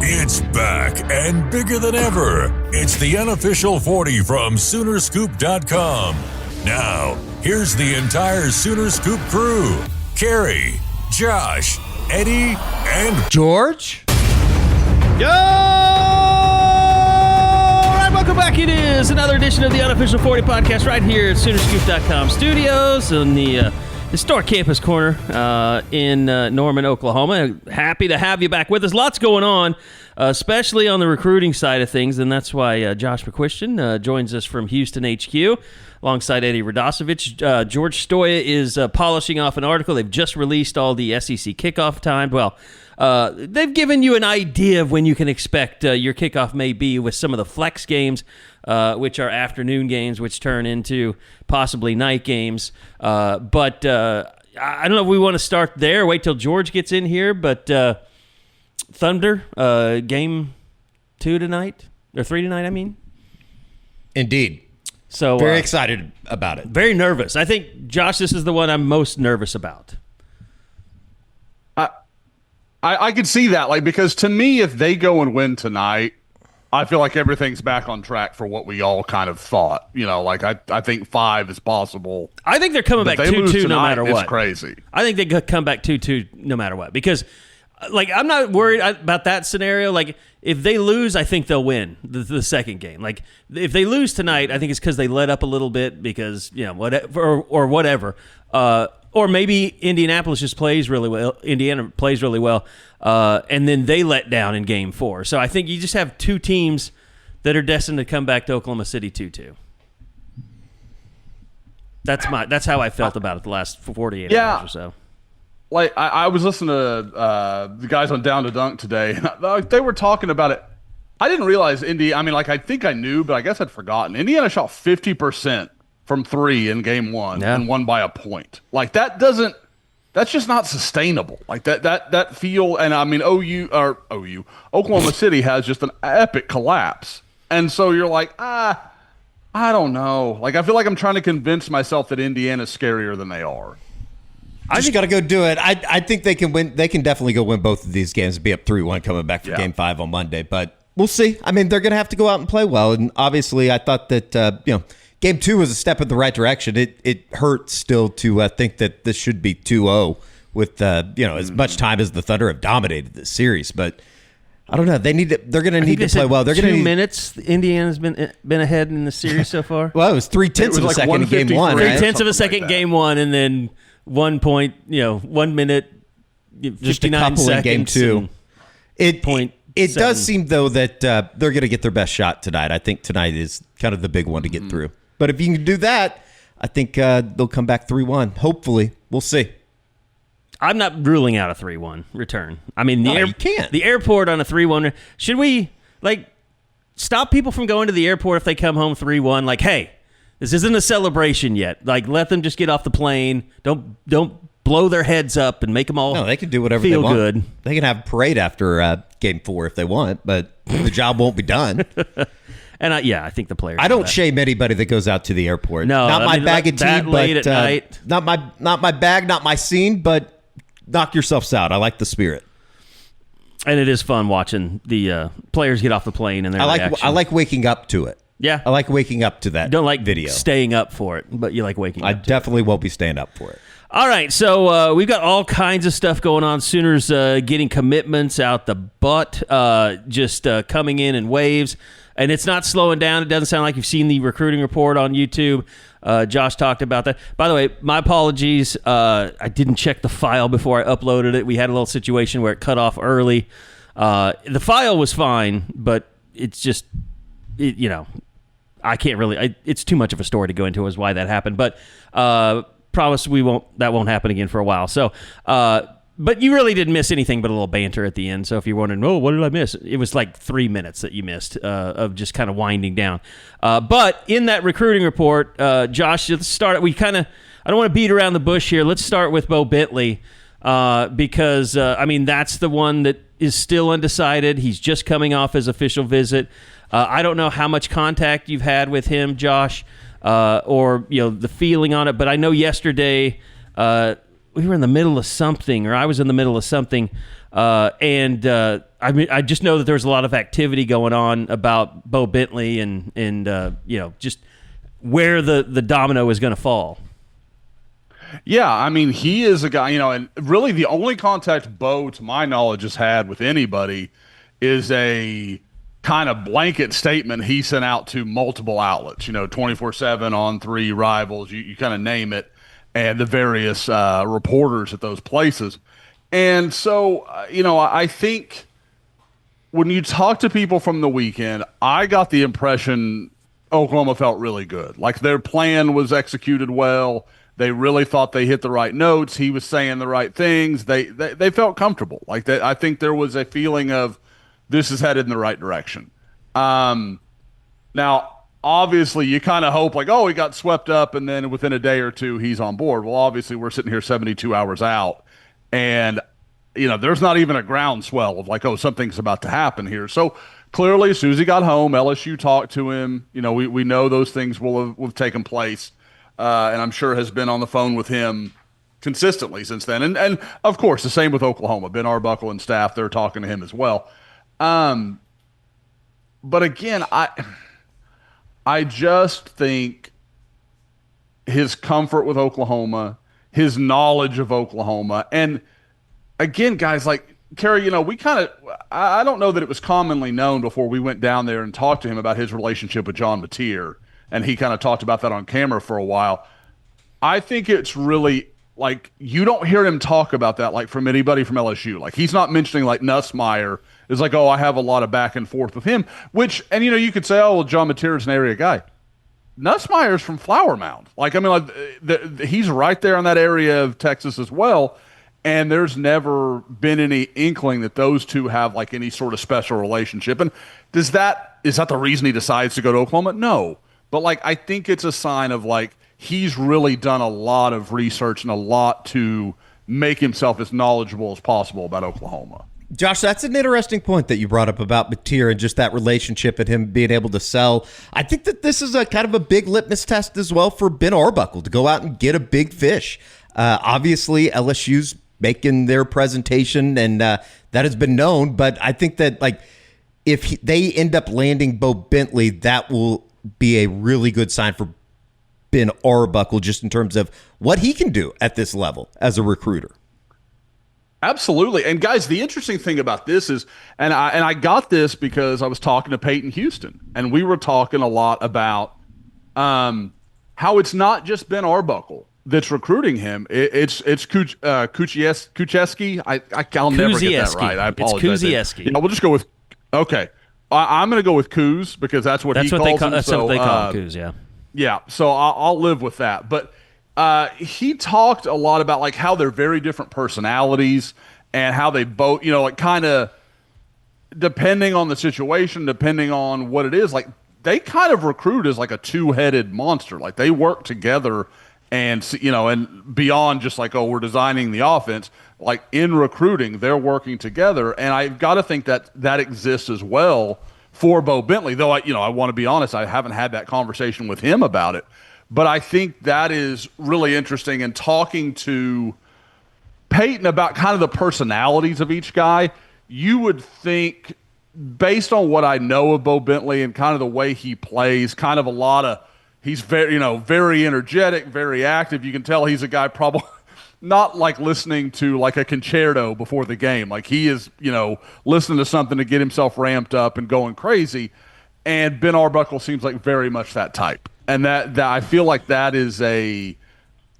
It's back and bigger than ever. It's the unofficial 40 from Soonerscoop.com. Now, here's the entire Sooner Scoop crew. Carey, Josh, Eddie, and George. Yo! All right, welcome back. It is another edition of the unofficial 40 podcast right here at Soonerscoop.com studios on the historic campus corner in Norman, Oklahoma. Happy to have you back with us. Lots going on, especially on the recruiting side of things, and that's why Josh McQuistion joins us from Houston HQ alongside Eddie Radosevich. George Stoya is polishing off an article. They've just released all the SEC kickoff time. Well, they've given you an idea of when you can expect your kickoff may be with some of the flex games, which are afternoon games, which turn into possibly night games. But I don't know if we want to start there, wait till George gets in here, but Thunder, game 2 tonight, or 3 tonight, I mean. Indeed. So very excited about it. Very nervous. I think, Josh, this is the one I'm most nervous about. I could see that, because to me, if they go and win tonight, I feel like everything's back on track for what we all kind of thought. I think 5 is possible. I think they're coming back 2-2 no matter what. It's crazy. I think they could come back 2-2 no matter what, because I'm not worried about that scenario. If they lose, I think they'll win the second game. If they lose tonight, I think it's because they let up a little bit because, whatever, or whatever. Or maybe Indianapolis just plays really well. Indiana plays really well, and then they let down in game 4. So I think you just have two teams that are destined to come back to Oklahoma City 2-2. That's how I felt about it the last 48 hours or so. I was listening to the guys on Down to Dunk today, and they were talking about it. I didn't realize I think I knew, but I guess I'd forgotten. Indiana shot 50% from 3 in game 1 and won by a point. That's just not sustainable. That feel, and Oklahoma City has just an epic collapse. And so you're I don't know. I feel like I'm trying to convince myself that Indiana's scarier than they are. I just got to go do it. I think they can win. They can definitely go win both of these games and be up 3-1 coming back for Game 5 on Monday. But we'll see. They're going to have to go out and play well. And obviously, I thought that Game 2 was a step in the right direction. It hurts still to think that this should be 2-0 with as much time as the Thunder have dominated this series. But I don't know. They're going to need to play well. They're going to 2 minutes. Indiana's been ahead in the series so far. Well, it was 3/10 of a second in game 1. 3/10 of a second game 1, and then 1 point, 1 minute, 59 just a couple seconds in game 2. It does seem, though, that they're going to get their best shot tonight. I think tonight is kind of the big one to get through. But if you can do that, I think they'll come back 3-1. Hopefully. We'll see. I'm not ruling out a 3-1 return. You can't. The airport on a 3-1. Should we, stop people from going to the airport if they come home 3-1? Hey, this isn't a celebration yet. Let them just get off the plane. Don't blow their heads up and make them all. No, they can do whatever they want. Good. They can have a parade after Game 4 if they want, but the job won't be done. And I think the players. I don't shame anybody that goes out to the airport. No, not my bag of tea, that late at night. Not my bag, not my scene. But knock yourselves out. I like the spirit, and it is fun watching the players get off the plane and their reaction. I like waking up to it. Yeah, I like waking up to that. You don't like video staying up for it, but you like waking up. I definitely won't be staying up for it. All right, so we've got all kinds of stuff going on. Sooners getting commitments out the butt, just coming in waves. And it's not slowing down. It doesn't sound like you've seen the recruiting report on YouTube. Josh talked about that. By the way, my apologies. I didn't check the file before I uploaded it. We had a little situation where it cut off early. The file was fine, but it's just, I can't really. It's too much of a story to go into as why that happened. But promise that won't happen again for a while. So, but you really didn't miss anything but a little banter at the end. So if you're wondering, what did I miss? It was 3 minutes that you missed of just kind of winding down. But in that recruiting report, Josh, let's start. I don't want to beat around the bush here. Let's start with Bowe Bentley because that's the one that is still undecided. He's just coming off his official visit. I don't know how much contact you've had with him, Josh, or the feeling on it. But I know yesterday we were in the middle of something, or I was in the middle of something, and I just know that there was a lot of activity going on about Bowe Bentley and just where the domino is going to fall. Yeah, I mean, he is a guy, and really the only contact Bowe, to my knowledge, has had with anybody is a kind of blanket statement he sent out to multiple outlets, 24/7 on 3 Rivals, you kind of name it, and the various reporters at those places. And so, I think when you talk to people from the weekend, I got the impression Oklahoma felt really good. Like their plan was executed well. They really thought they hit the right notes. He was saying the right things. They felt comfortable. I think there was a feeling of this is headed in the right direction. Now, obviously, you kind of hope he got swept up, and then within a day or two, he's on board. Well, obviously, we're sitting here 72 hours out, and there's not even a groundswell of something's about to happen here. So clearly, as soon as he got home, LSU talked to him. We know those things will have taken place. And I'm sure has been on the phone with him consistently since then. And of course, the same with Oklahoma. Ben Arbuckle and staff, they're talking to him as well. But again, I just think his comfort with Oklahoma, his knowledge of Oklahoma, and again, guys, like Carey, we kind of, I don't know that it was commonly known before we went down there and talked to him about his relationship with John Mateer. And he kind of talked about that on camera for a while. I think it's really you don't hear him talk about that from anybody from LSU. He's not mentioning Nussmeier is I have a lot of back and forth with him, which, and you could say, oh, well, John Mateer is an area guy. Nussmeier's from Flower Mound. He's right there in that area of Texas as well. And there's never been any inkling that those two have any sort of special relationship. And is that the reason he decides to go to Oklahoma? No. But I think it's a sign of he's really done a lot of research and a lot to make himself as knowledgeable as possible about Oklahoma. Josh, that's an interesting point that you brought up about Mateer and just that relationship and him being able to sell. I think that this is a kind of a big litmus test as well for Ben Arbuckle to go out and get a big fish. Obviously, LSU's making their presentation, and that has been known. But I think that if they end up landing Bowe Bentley, that will be a really good sign for Ben Arbuckle just in terms of what he can do at this level as a recruiter. Absolutely. And guys, the interesting thing about this is, and I got this because I was talking to Peyton Houston, and we were talking a lot about how it's not just Ben Arbuckle that's recruiting him. It's Kucheski. I'll never get that right. I apologize. It's Kuzieski. We'll just go with okay. I'm going to go with Kuz because that's what he calls him. That's what they call him, Kuz, yeah. Yeah, so I'll live with that. But he talked a lot about how they're very different personalities and how they both, kind of depending on the situation, depending on what it is, they kind of recruit as a two-headed monster. They work together and, and beyond just we're designing the offense, in recruiting, they're working together. And I've got to think that exists as well for Bowe Bentley, though I want to be honest, I haven't had that conversation with him about it. But I think that is really interesting. And talking to Peyton about kind of the personalities of each guy, you would think, based on what I know of Bowe Bentley and kind of the way he plays, kind of a lot of, he's very, very energetic, very active. You can tell he's a guy probably not listening to a concerto before the game. He is, listening to something to get himself ramped up and going crazy. And Ben Arbuckle seems very much that type. And that I feel that is a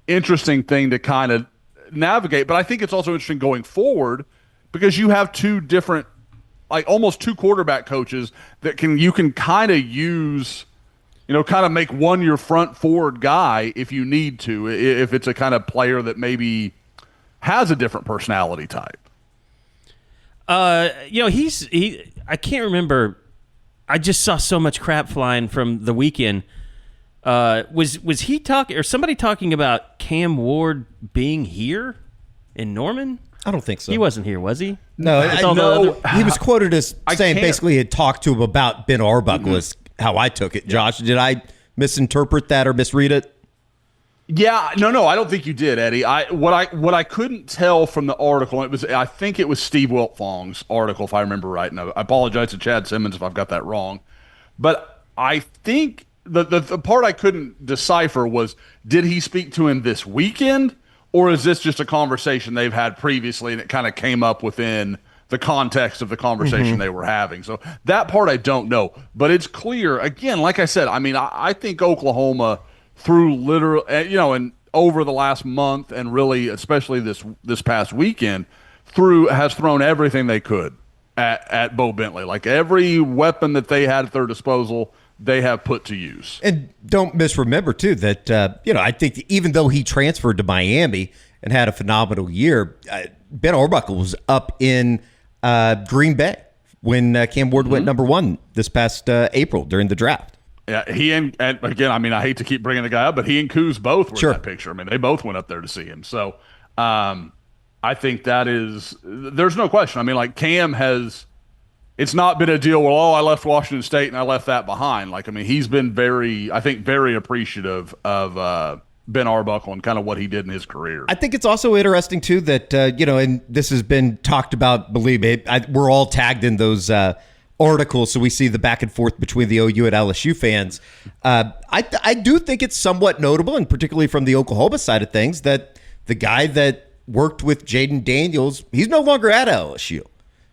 interesting thing to kind of navigate. But I think it's also interesting going forward because you have two different, almost two quarterback coaches that you can kind of use, kind of make one your front forward guy if you need to, if it's a kind of player that maybe has a different personality type. I can't remember. I just saw so much crap flying from the weekend. Was he talking or somebody talking about Cam Ward being here in Norman? I don't think so. He wasn't here, was he? No, he was quoted as saying basically he had talked to him about Ben Arbuckle is how I took it. Josh, did I misinterpret that or misread it? Yeah, no, I don't think you did, Eddie. What I couldn't tell from the article, I think it was Steve Wiltfong's article, if I remember right. And I apologize to Chad Simmons if I've got that wrong, but I think the part I couldn't decipher was, did he speak to him this weekend, or is this just a conversation they've had previously and it kind of came up within the context of the conversation they were having? So that part I don't know, but it's clear again. Like I said, I mean, I think Oklahoma, through literal, and over the last month, and really especially this past weekend, has thrown everything they could at Bowe Bentley. Like every weapon that they had at their disposal, they have put to use. And don't misremember too that I think even though he transferred to Miami and had a phenomenal year, Ben Arbuckle was up in Green Bay when Cam Ward went number 1 this past April during the draft. Yeah, he and again, I mean, I hate to keep bringing the guy up, but he and Kuz both were in that picture. I mean, they both went up there to see him. So I think there's no question. I mean, like Cam it's not been a deal where, I left Washington State and I left that behind. Like, I mean, he's been very appreciative of Ben Arbuckle and kind of what he did in his career. I think it's also interesting too that, and this has been talked about, believe me, we're all tagged in those articles, so we see the back and forth between the OU and LSU fans. I do think it's somewhat notable, and particularly from the Oklahoma side of things, that the guy that worked with Jaden Daniels, he's no longer at LSU.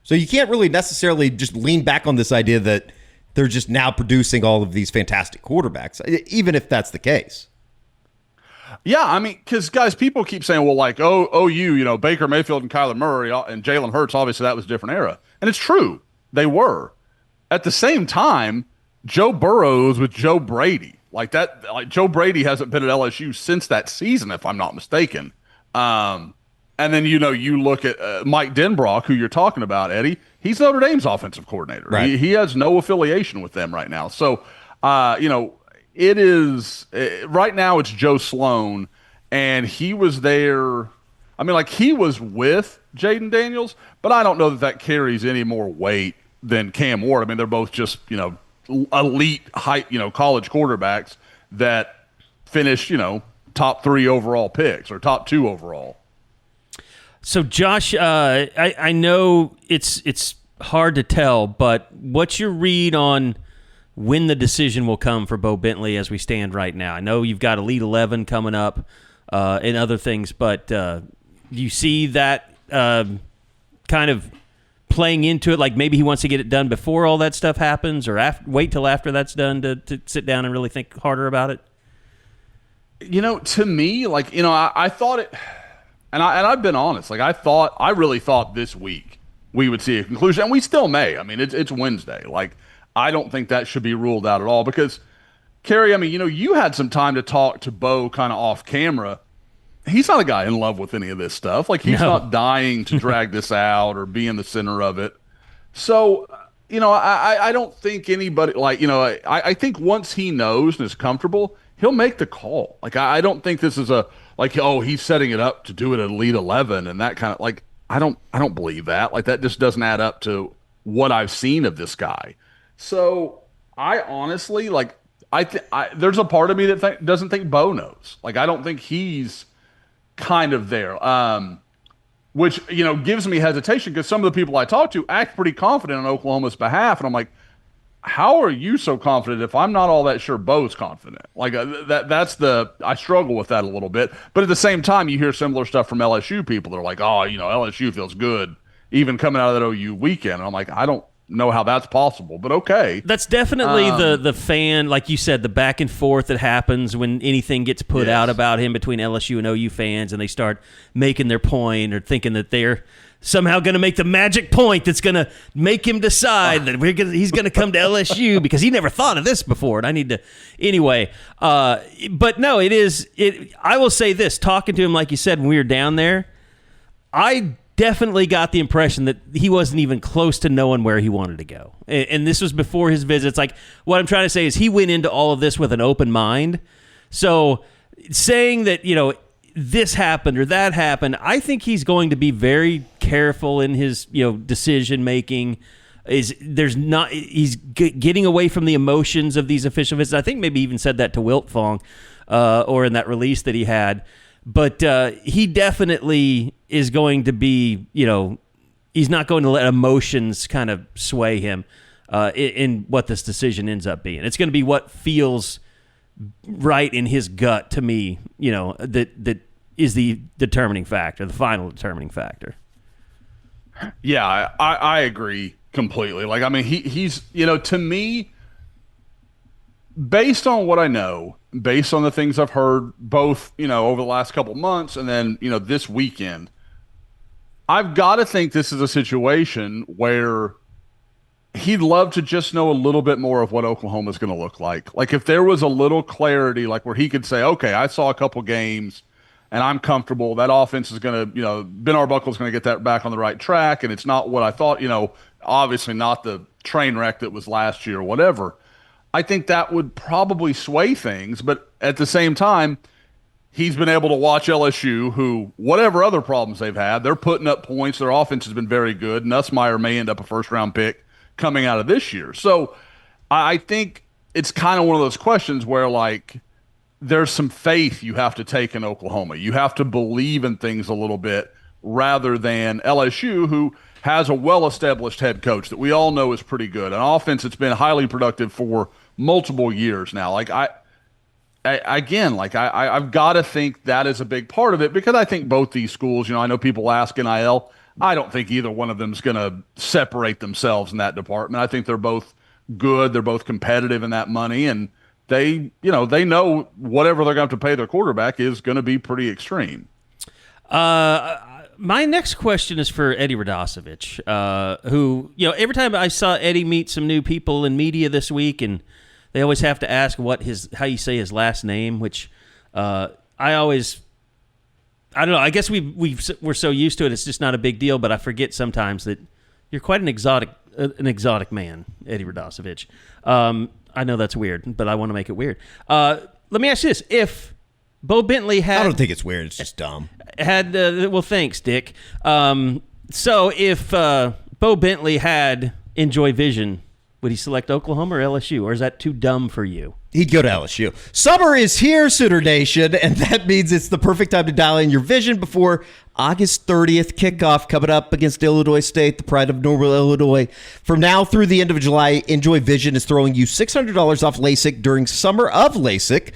So you can't really necessarily just lean back on this idea that they're just now producing all of these fantastic quarterbacks, even if that's the case. Yeah, I mean, because, guys, people keep saying, well, like, OU, Baker Mayfield and Kyler Murray and Jalen Hurts, obviously that was a different era. And it's true. They were. At the same time, Joe Burrow was with Joe Brady. Like that, like Joe Brady hasn't been at LSU since that season, if I'm not mistaken. And then, you look at Mike Denbrock, who you're talking about, Eddie. He's Notre Dame's offensive coordinator. Right. He has no affiliation with them right now. So, it is right now it's Joe Sloan, and he was there. I mean, like, he was with Jaden Daniels, but I don't know that carries any more weight than Cam Ward. I mean, they're both just, elite height, college quarterbacks that finished, top 3 overall picks or top 2 overall. So, Josh, I know it's hard to tell, but what's your read on when the decision will come for Bowe Bentley as we stand right now? I know you've got Elite 11 coming up and other things, but do you see that kind of playing into it? Like maybe he wants to get it done before all that stuff happens, or wait till after that's done to sit down and really think harder about it? To me, like, I thought it, and I've been honest, like I really thought this week we would see a conclusion, and we still may. I mean, it's Wednesday. Like, I don't think that should be ruled out at all because, Carey, I mean, you had some time to talk to Bo kind of off camera. He's not a guy in love with any of this stuff. Like, he's not dying to drag this out or be in the center of it. So, I don't think anybody, like, I think once he knows and is comfortable, he'll make the call. Like, I don't think this is he's setting it up to do it at Elite 11 and that kind of, like, I don't believe that. Like, that just doesn't add up to what I've seen of this guy. So I honestly, like, there's a part of me that doesn't think Bo knows. Like, I don't think he's kind of there, which, gives me hesitation because some of the people I talk to act pretty confident on Oklahoma's behalf. And I'm like, how are you so confident if I'm not all that sure Bo's confident? Like, I struggle with that a little bit. But at the same time, you hear similar stuff from LSU people. They're like, LSU feels good even coming out of that OU weekend. And I'm like, I don't know how that's possible, but okay. That's definitely the fan, like you said, the back and forth that happens when anything gets put out about him between LSU and OU fans, and they start making their point or thinking that they're somehow going to make the magic point that's going to make him decide that he's going to come to LSU because he never thought of this before, and I need to anyway. But no, I will say this: talking to him, like you said, when we were down there, I definitely got the impression that he wasn't even close to knowing where he wanted to go. And this was before his visits. Like, what I'm trying to say is he went into all of this with an open mind. So saying that, this happened or that happened, I think he's going to be very careful in his, decision making. He's getting away from the emotions of these official visits. I think maybe even said that to Wiltfong. or in that release that he had. But he definitely is going to be, he's not going to let emotions kind of sway him in what this decision ends up being. It's going to be what feels right in his gut to me, that is the determining factor, the final determining factor. Yeah, I agree completely. Like, I mean, he's, to me, based on what I know, based on the things I've heard both, over the last couple months and then, this weekend, I've got to think this is a situation where he'd love to just know a little bit more of what Oklahoma is going to look like. Like, if there was a little clarity, like where he could say, okay, I saw a couple games and I'm comfortable. That offense is going to, Ben Arbuckle's going to get that back on the right track, and it's not what I thought, obviously not the train wreck that was last year or whatever. I think that would probably sway things, but at the same time, he's been able to watch LSU, who, whatever other problems they've had, they're putting up points. Their offense has been very good. Nussmeier may end up a first-round pick coming out of this year. So I think it's kind of one of those questions where, like, there's some faith you have to take in Oklahoma. You have to believe in things a little bit rather than LSU, who has a well-established head coach that we all know is pretty good, an offense that's been highly productive for multiple years now. Like, I've got to think that is a big part of it, because I think both these schools, I know people ask NIL. I don't think either one of them is going to separate themselves in that department. I think they're both good. They're both competitive in that money, and they know whatever they're going to have to pay their quarterback is going to be pretty extreme. My next question is for Eddie Radosevich, who, every time I saw Eddie meet some new people in media this week, and they always have to ask how you say his last name, which I don't know. I guess we're so used to it, it's just not a big deal. But I forget sometimes that you're quite an exotic man, Eddie Radosevich. I know that's weird, but I want to make it weird. Let me ask you this: if Bowe Bentley had, I don't think it's weird. It's just dumb. Well, thanks, Dick. So if Bowe Bentley had Enjoy Vision, would he select Oklahoma or LSU, or is that too dumb for you? He'd go to LSU. Summer is here, Sooner Nation, and that means it's the perfect time to dial in your vision before August 30th kickoff coming up against Illinois State, the pride of Normal Illinois. From now through the end of July, Enjoy Vision is throwing you $600 off LASIK during Summer of LASIK.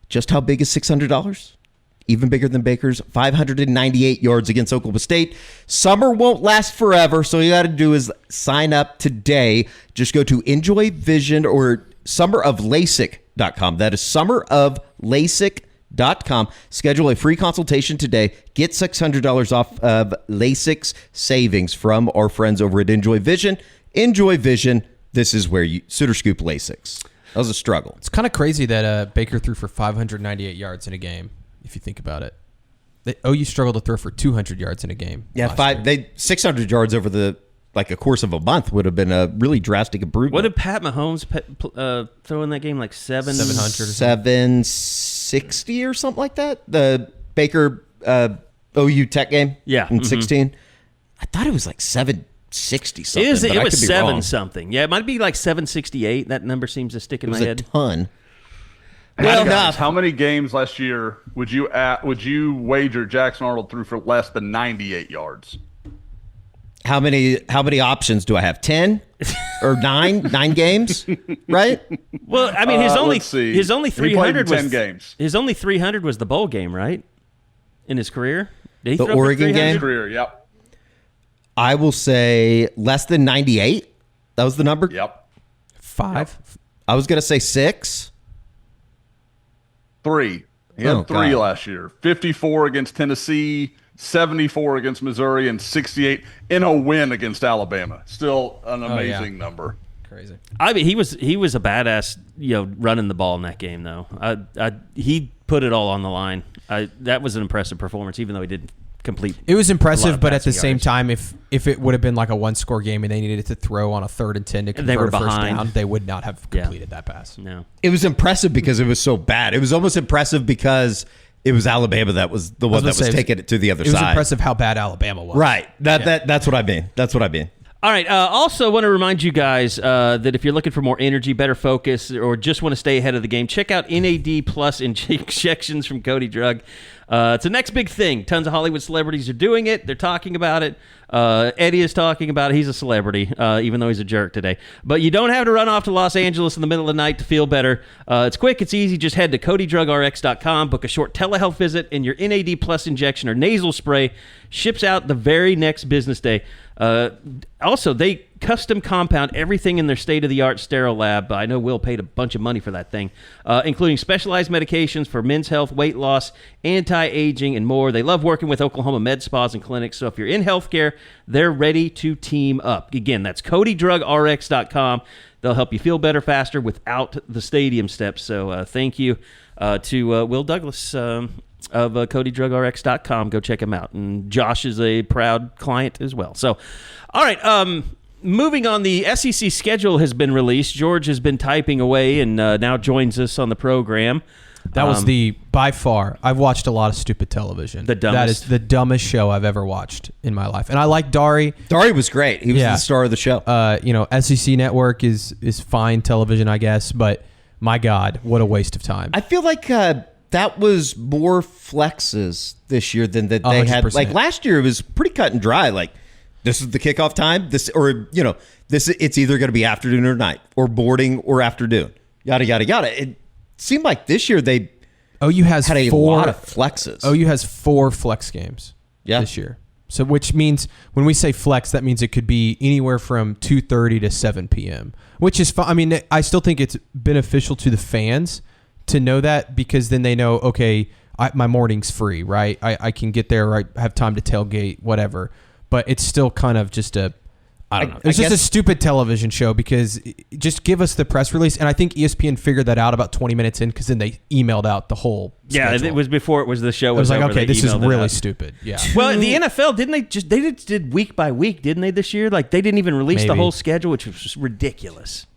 Just how big is $600? Even bigger than Baker's 598 yards against Oklahoma State. Summer won't last forever, so all you got to do is sign up today. Just go to Enjoy Vision or summeroflasik.com. That is summeroflasik.com. Schedule a free consultation today. Get $600 off of LASIK's savings from our friends over at Enjoy Vision. Enjoy Vision. This is where you Sooner Scoop LASIKs. That was a struggle. It's kind of crazy that Baker threw for 598 yards in a game, if you think about it. OU struggled to throw for 200 yards in a game. Yeah, 600 yards over a course of a month would have been a really drastic improvement. What did Pat Mahomes throw in that game? Like 700? 760 or something like that? The Baker OU Tech game? Yeah. In 16? I thought it was like 760 something. It was 7 something. Yeah, it might be like 768. That number seems to stick in my head. It was a ton. Well, guys, how many games last year would you wager Jackson Arnold threw for less than 98 yards? How many options do I have? 10 or 9? 9 games, right? Well, I mean, his only 300 was 10 games. His only 300 was the bowl game, right? In his career, did he the Oregon game. His career, yep. I will say less than 98. That was the number. Yep. 5. Yep. I was gonna say 6. 3. He had 3 last year. 54 against Tennessee, 74 against Missouri, and 68 in a win against Alabama. Still an amazing number. Crazy. I mean, he was a badass, running the ball in that game, though. He put it all on the line. That was an impressive performance, even though he didn't complete. It was impressive, but at the same time, if it would have been like a one-score game and they needed to throw on a 3rd and 10 to convert a first down, they would not have completed that pass. No, it was impressive because it was so bad. It was almost impressive because it was Alabama that was the one that was taking it to the other side. It was impressive how bad Alabama was. Right. That's what I mean. All right. Also, want to remind you guys that if you're looking for more energy, better focus, or just want to stay ahead of the game, check out NAD Plus injections from Cody Drug. It's the next big thing. Tons of Hollywood celebrities are doing it. They're talking about it. Eddie is talking about it. He's a celebrity, even though he's a jerk today. But you don't have to run off to Los Angeles in the middle of the night to feel better. It's quick. It's easy. Just head to CodyDrugRx.com, book a short telehealth visit, and your NAD Plus injection or nasal spray ships out the very next business day. Also, they custom compound everything in their state-of-the-art sterile lab. I know Will paid a bunch of money for that thing, including specialized medications for men's health, weight loss, anti-aging, and more. They love working with Oklahoma med spas and clinics, so if you're in healthcare, they're ready to team up. Again, that's CodyDrugRx.com. They'll help you feel better faster without the stadium steps. So thank you to Will Douglas of CodyDrugRx.com. Go check him out. And Josh is a proud client as well. So, all right. Moving on, the SEC schedule has been released. George has been typing away and now joins us on the program. That was by far, I've watched a lot of stupid television. The dumbest. That is the dumbest show I've ever watched in my life. And I like Dari. Dari was great. He was the star of the show. SEC Network is fine television, I guess, but my God, what a waste of time. I feel like that was more flexes this year than that they 100%. Had. Like last year, it was pretty cut and dry. Like, this is the kickoff time. It's either going to be afternoon or night, or boarding or afternoon. Yada yada yada. It seemed like this year OU has had a lot of flexes. OU has 4 flex games this year. So which means when we say flex, that means it could be anywhere from 2:30 to 7 p.m., which is fine. I mean, I still think it's beneficial to the fans to know that, because then they know, okay, my morning's free, right? I can get there, I have time to tailgate, whatever. But it's still kind of just I don't know. It's just a stupid television show, because just give us the press release. And I think ESPN figured that out about 20 minutes in, because then they emailed out the whole schedule. It was before it was the show. It was like, okay, this is really stupid. Yeah. Well, the NFL, they did week by week, didn't they, this year? Like, they didn't even release the whole schedule, which was just ridiculous.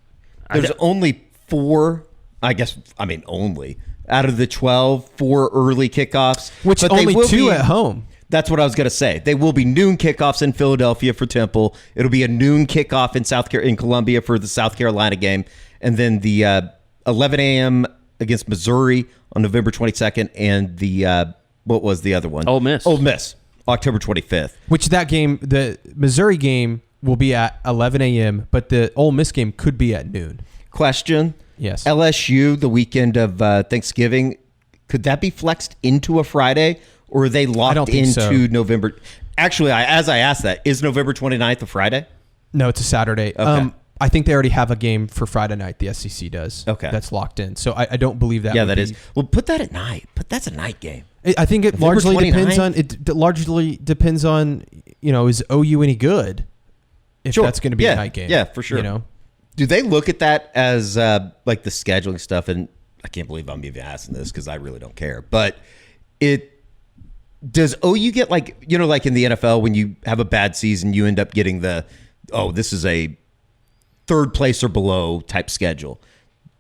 There's only 4, only out of the 12, 4 early kickoffs. Which but only 2 at home. That's what I was going to say. They will be noon kickoffs in Philadelphia for Temple. It'll be a noon kickoff in Columbia for the South Carolina game. And then the 11 a.m. against Missouri on November 22nd. And the, what was the other one? Ole Miss. Ole Miss, October 25th. Which that game, the Missouri game will be at 11 a.m., but the Ole Miss game could be at noon. Question. Yes. LSU, the weekend of Thanksgiving, could that be flexed into a Friday? Or are they locked into November? Actually, as I asked that, is November 29th a Friday? No, it's a Saturday. Okay. I think they already have a game for Friday night. The SEC does. Okay. That's locked in. So I don't believe that. Yeah, that is. Well, put that at night. But that's a night game. I think it largely depends on. It largely depends on. Is OU any good? If that's going to be a night game. Yeah, for sure. Do they look at that as like the scheduling stuff? And I can't believe I'm even asking this, because I really don't care. But does OU get like in the NFL, when you have a bad season, you end up getting this is a third place or below type schedule?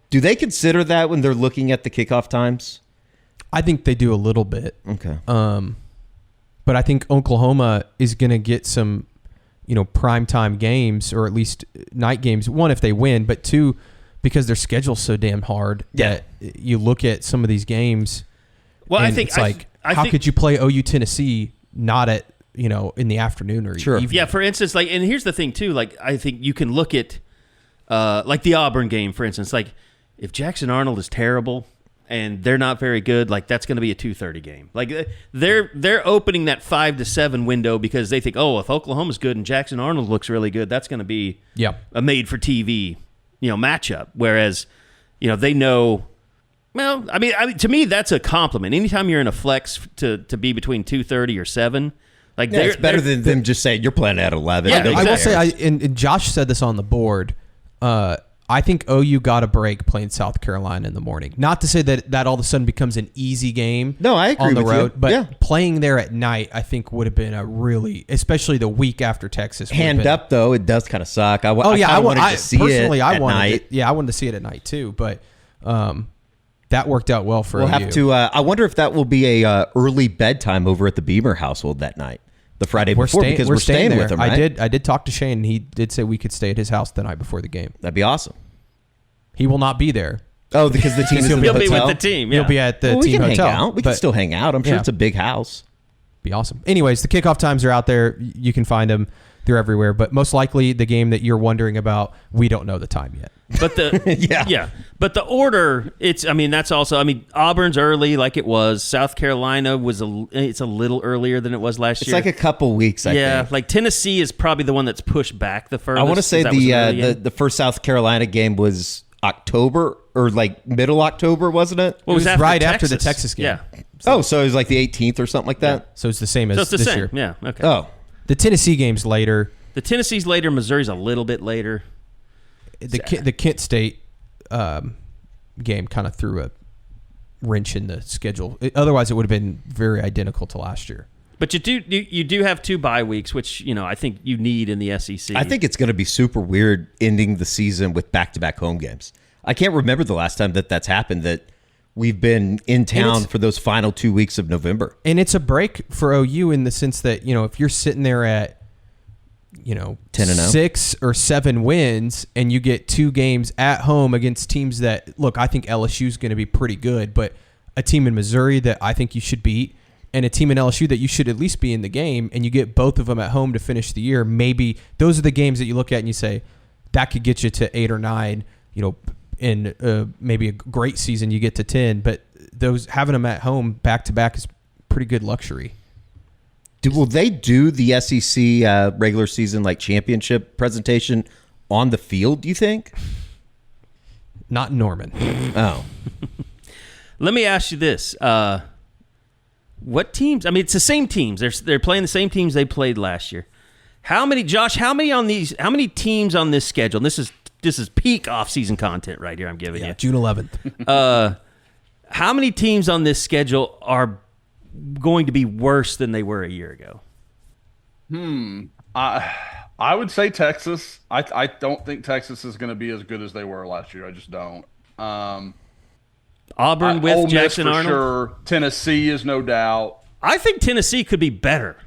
Do they consider that when they're looking at the kickoff times? I think they do a little bit. Okay. But I think Oklahoma is going to get some, primetime games, or at least night games. 1, if they win, but 2, because their schedule's so damn hard that you look at some of these games. Well, I think it's how could you play OU Tennessee not at in the afternoon or evening? Yeah, for instance, like, and here's the thing too. Like, I think you can look at like the Auburn game, for instance. Like, if Jackson Arnold is terrible and they're not very good, like, that's going to be a 2:30 game. Like, they're opening that 5 to 7 window because they think, if Oklahoma's good and Jackson Arnold looks really good, that's going to be a made for TV matchup. Whereas they know. Well, I mean, to me, that's a compliment. Anytime you're in a flex to be between 2:30 or 7, like, it's better than them just saying you're playing at 11. Yeah, I will say, and Josh said this on the board. I think OU got a break playing South Carolina in the morning. Not to say that all of a sudden becomes an easy game. No, I agree on the with road, you. But playing there at night, I think would have been a really, especially the week after Texas. Hand up though, it does kind of suck. I wanted to see personally, it at night. I wanted to see it at night too, but. That worked out well for We'll OU. have to. I wonder if that will be a early bedtime over at the Beamer household that night. the Friday before because we're staying with him, right? I did talk to Shane, and he did say we could stay at his house the night before the game. That'd be awesome. He will not be there. Oh, because the team is in the He'll hotel? be with the team, yeah. He'll be at the team we can hotel. Hang out. We can still hang out. I'm sure it's a big house. Be awesome. Anyways, the kickoff times are out there. You can find them. They're everywhere. But most likely the game that you're wondering about, we don't know the time yet. But the But the order, that's also Auburn's early like it was. South Carolina it's a little earlier than it was last year. It's like a couple weeks, I think. Like Tennessee is probably the one that's pushed back the furthest. I want to say the first South Carolina game was October or like middle October, wasn't it? Well, it was right after the Texas game. Yeah. So it was like the 18th or something like that? Yeah. So it's the same as this year. Yeah, okay. Oh. The Tennessee game's later. The Tennessee's later. Missouri's a little bit later. The Kent State game kind of threw a wrench in the schedule. Otherwise, it would have been very identical to last year. But you do have 2 bye weeks, which I think you need in the SEC. I think it's going to be super weird ending the season with back-to-back home games. I can't remember the last time that's happened, that we've been in town for those final 2 weeks of November. And it's a break for OU in the sense that, if you're sitting there at 10-0, 6 or 7 wins, and you get 2 games at home against teams that, look, I think LSU is going to be pretty good, but a team in Missouri that I think you should beat, and a team in LSU that you should at least be in the game, and you get both of them at home to finish the year, maybe those are the games that you look at and you say, that could get you to 8 or 9, in maybe a great season you get to 10, but those having them at home back-to-back is pretty good luxury. Will they do the SEC regular season championship presentation on the field, do you think? Not in Norman. Oh. Let me ask you this. What teams? It's the same teams. They're playing the same teams they played last year. How many teams on this schedule? And this is peak off-season content right here I'm giving you. June 11th. How many teams on this schedule are going to be worse than they were a year ago? I would say Texas. I don't think Texas is going to be as good as they were last year. I just don't. Auburn with Ole Miss Jackson for Arnold? Sure. Tennessee is no doubt. I think Tennessee could be better.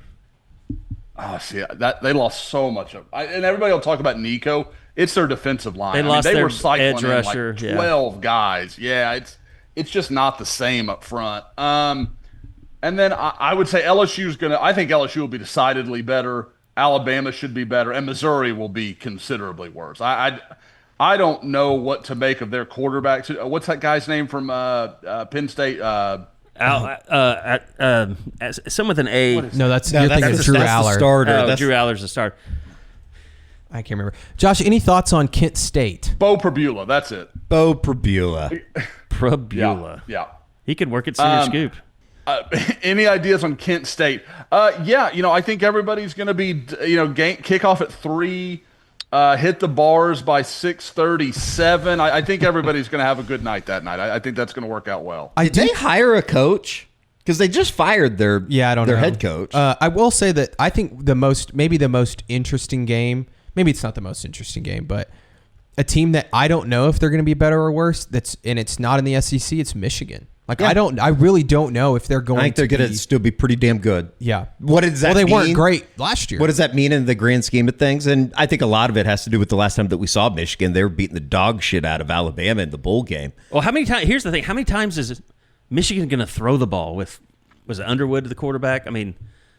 Oh, see, that they lost so much of, and everybody will talk about Nico. It's their defensive line. They were cycling edge rusher, in 12 guys. Yeah, it's just not the same up front. And then I would say LSU's gonna. I think LSU will be decidedly better. Alabama should be better, and Missouri will be considerably worse. I don't know what to make of their quarterbacks. What's that guy's name from Penn State? Some with an A. No, you're thinking of Drew Aller. The starter. Drew Aller's the starter. I can't remember. Josh, any thoughts on Kent State? Bowe Bentley, that's it. Bowe Bentley. Yeah. He could work at Senior Scoop. Any ideas on Kent State? I think everybody's going to be, kickoff at 3, hit the bars by 6:37. I think everybody's going to have a good night that night. I think that's going to work out well. Did they hire a coach? Because they just fired their head coach. I will say that I think the most interesting game, maybe it's not the most interesting game, but a team that I don't know if they're going to be better or worse, and it's not in the SEC, it's Michigan. I really don't know if they're going to. I think they're going to still be pretty damn good. Yeah. What does that mean? Well, they weren't great last year. What does that mean in the grand scheme of things? And I think a lot of it has to do with the last time that we saw Michigan. They were beating the dog shit out of Alabama in the bowl game. Well, how many times? Here's the thing: how many times is Michigan going to throw the ball with? Was it Underwood the quarterback?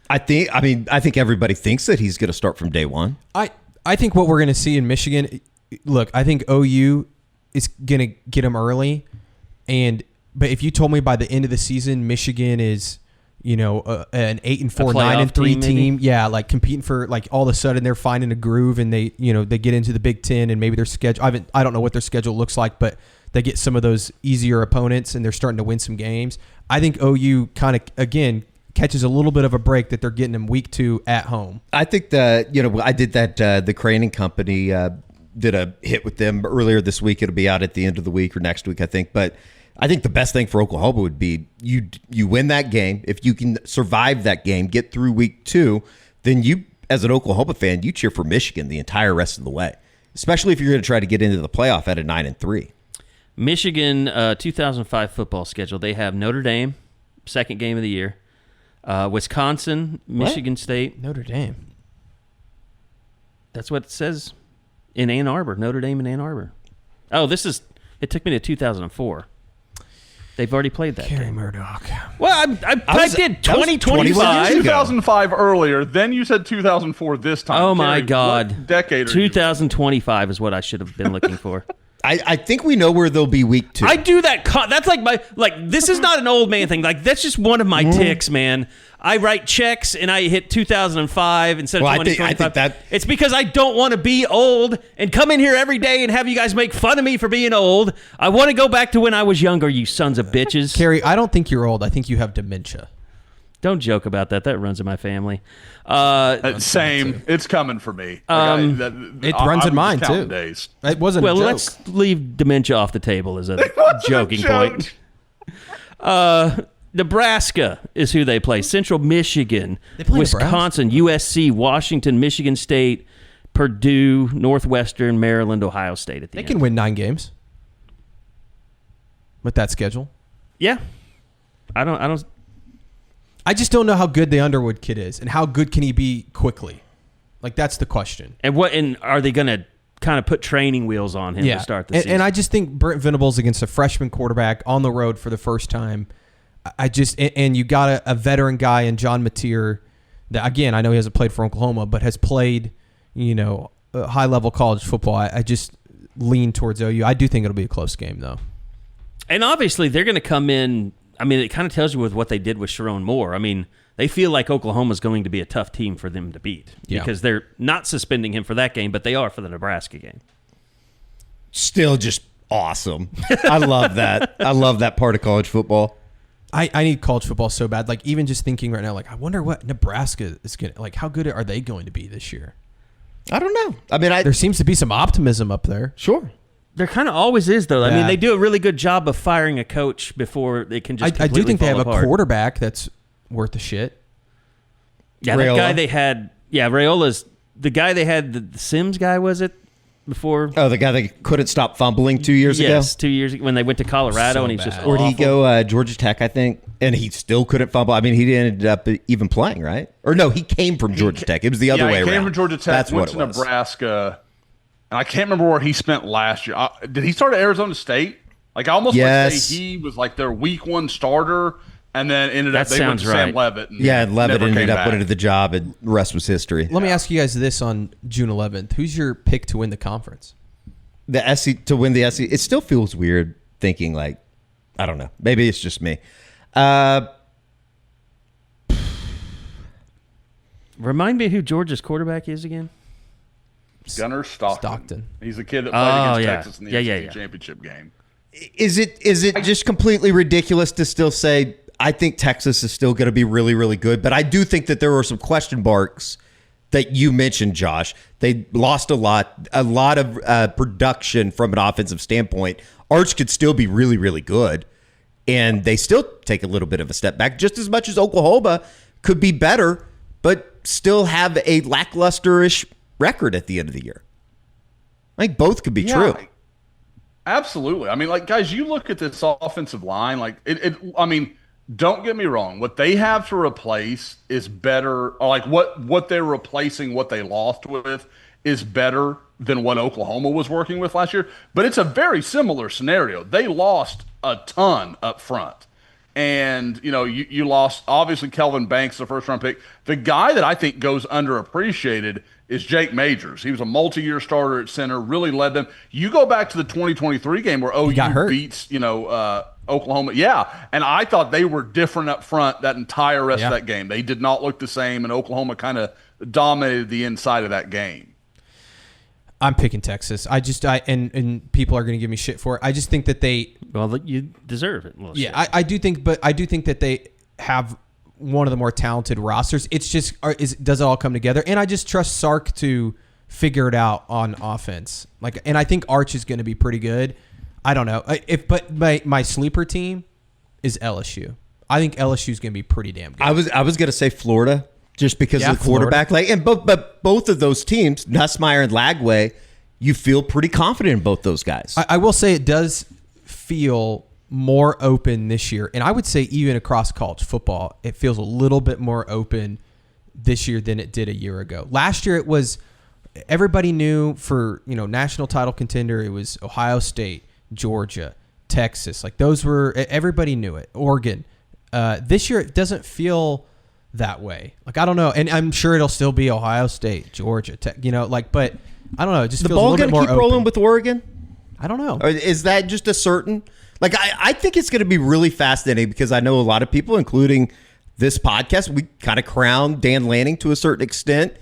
I think everybody thinks that he's going to start from day one. I think what we're going to see in Michigan. Look, I think OU is going to get them early, but if you told me by the end of the season Michigan is, an 8-4, 9-3 team, yeah, competing for all of a sudden they're finding a groove and they get into the Big Ten and maybe their schedule. I don't know what their schedule looks like, but they get some of those easier opponents and they're starting to win some games. I think OU kind of again catches a little bit of a break that they're getting them week 2 at home. I think that I did that. The Craning Company did a hit with them earlier this week. It'll be out at the end of the week or next week, I think, but. I think the best thing for Oklahoma would be you win that game. If you can survive that game, get through week 2, then you, as an Oklahoma fan, you cheer for Michigan the entire rest of the way, especially if you're going to try to get into the playoff at a 9-3. Michigan 2005 football schedule. They have Notre Dame, second game of the year. Wisconsin, Michigan State. Notre Dame. That's what it says in Ann Arbor. Notre Dame in Ann Arbor. Oh, it took me to 2004. They've already played that Carey game. Murdoch. Well, I did 2025. 2005 earlier, then you said 2004 this time. Oh, my Carey, God. What decade are 2025 is what I should have been looking for. I think we know where they'll be week 2. I do that. That's this is not an old man thing. Like, that's just one of my ticks, man. I write checks and I hit 2005 instead of 2025. I think it's because I don't want to be old and come in here every day and have you guys make fun of me for being old. I want to go back to when I was younger, you sons of bitches. Carey, I don't think you're old. I think you have dementia. Don't joke about that. That runs in my family. Same. It's coming for me. It runs in mine, too. Days. It wasn't a joke. Let's leave dementia off the table as a joking point. Nebraska is who they play. Central Michigan, Wisconsin, USC, Washington, Michigan State, Purdue, Northwestern, Maryland, Ohio State at the end. They can win 9 games with that schedule. Yeah. I just don't know how good the Underwood kid is and how good can he be quickly. Like, that's the question. And are they going to kind of put training wheels on him to start the season? And I just think Brent Venables against a freshman quarterback on the road for the first time, and you got a veteran guy in John Mateer that, again, I know he hasn't played for Oklahoma, but has played, high-level college football. I just lean towards OU. I do think it'll be a close game, though. And obviously, they're going to come in. I mean, it kind of tells you with what they did with Sharon Moore. I mean, they feel like Oklahoma's going to be a tough team for them to beat because they're not suspending him for that game, but they are for the Nebraska game. Still just awesome. I love that. I love that part of college football. I need college football so bad. Like, even just thinking right now, like, I wonder what Nebraska is going to, like, how good are they going to be this year? I don't know. I mean, there seems to be some optimism up there. Sure. There kind of always is, though. I mean, they do a really good job of firing a coach before they can just I do think they have apart. a quarterback that's worth the shit. Yeah, Raiola. That guy they had. Yeah, Raiola's the guy they had. The Sims guy, was it? Before? Oh, the guy that couldn't stop fumbling 2 years ago? Yes, 2 years ago when they went to Colorado, and he's just awful. Or did he go Georgia Tech, I think, and he still couldn't fumble? I mean, he ended up even playing, right? Or no, he came from Georgia Tech. It was the other way around. He came from Georgia Tech, That's went what to it was. Nebraska. And I can't remember where he spent last year. Did he start at Arizona State? Like, I almost want to say he was like their week 1 starter, and then ended up they went to Sam Leavitt. And Leavitt ended up winning the job, and the rest was history. Let me ask you guys this on June 11th. Who's your pick to win the conference? The SEC to win the SEC. It still feels weird thinking like, I don't know. Maybe it's just me. Remind me who Georgia's quarterback is again. Gunnar Stockton. He's the kid that played against Texas in the SEC championship game. Is it just completely ridiculous to still say I think Texas is still going to be really, really good? But I do think that there were some question marks that you mentioned, Josh. They lost a lot of production from an offensive standpoint. Arch could still be really, really good, and they still take a little bit of a step back, just as much as Oklahoma could be better, but still have a lackluster-ish record at the end of the year. I think both could be true. Absolutely. I mean, like, guys, you look at this offensive line, like I mean, don't get me wrong. What they have to replace is better. Or like what they're replacing, what they lost with, is better than what Oklahoma was working with last year. But it's a very similar scenario. They lost a ton up front. And, you lost, obviously, Kelvin Banks, the first-round pick. The guy that I think goes underappreciated is Jake Majors. He was a multi-year starter at center, really led them. You go back to the 2023 game where OU beats, Oklahoma. Yeah, and I thought they were different up front that entire rest of that game. They did not look the same, and Oklahoma kind of dominated the inside of that game. I'm picking Texas. And people are going to give me shit for it. I just think that you deserve it. I do think that they have one of the more talented rosters. It's just does it all come together? And I just trust Sark to figure it out on offense. And I think Arch is going to be pretty good. I don't know but my sleeper team is LSU. I think LSU is going to be pretty damn good. I was going to say Florida. Just because of the quarterback, but both of those teams, Nussmeier and Lagway, you feel pretty confident in both those guys. I will say it does feel more open this year. And I would say even across college football, it feels a little bit more open this year than it did a year ago. Last year, it was everybody knew for, national title contender, it was Ohio State, Georgia, Texas. Like those were, everybody knew it. Oregon. This year, it doesn't feel that way. Like, I don't know. And I'm sure it'll still be Ohio State, Georgia, but I don't know. It just feels a little bit more open. The ball going to keep rolling with Oregon? I don't know. Or is that just a certain... Like, I think it's going to be really fascinating because I know a lot of people, including this podcast, we kind of crown Dan Lanning to a certain extent.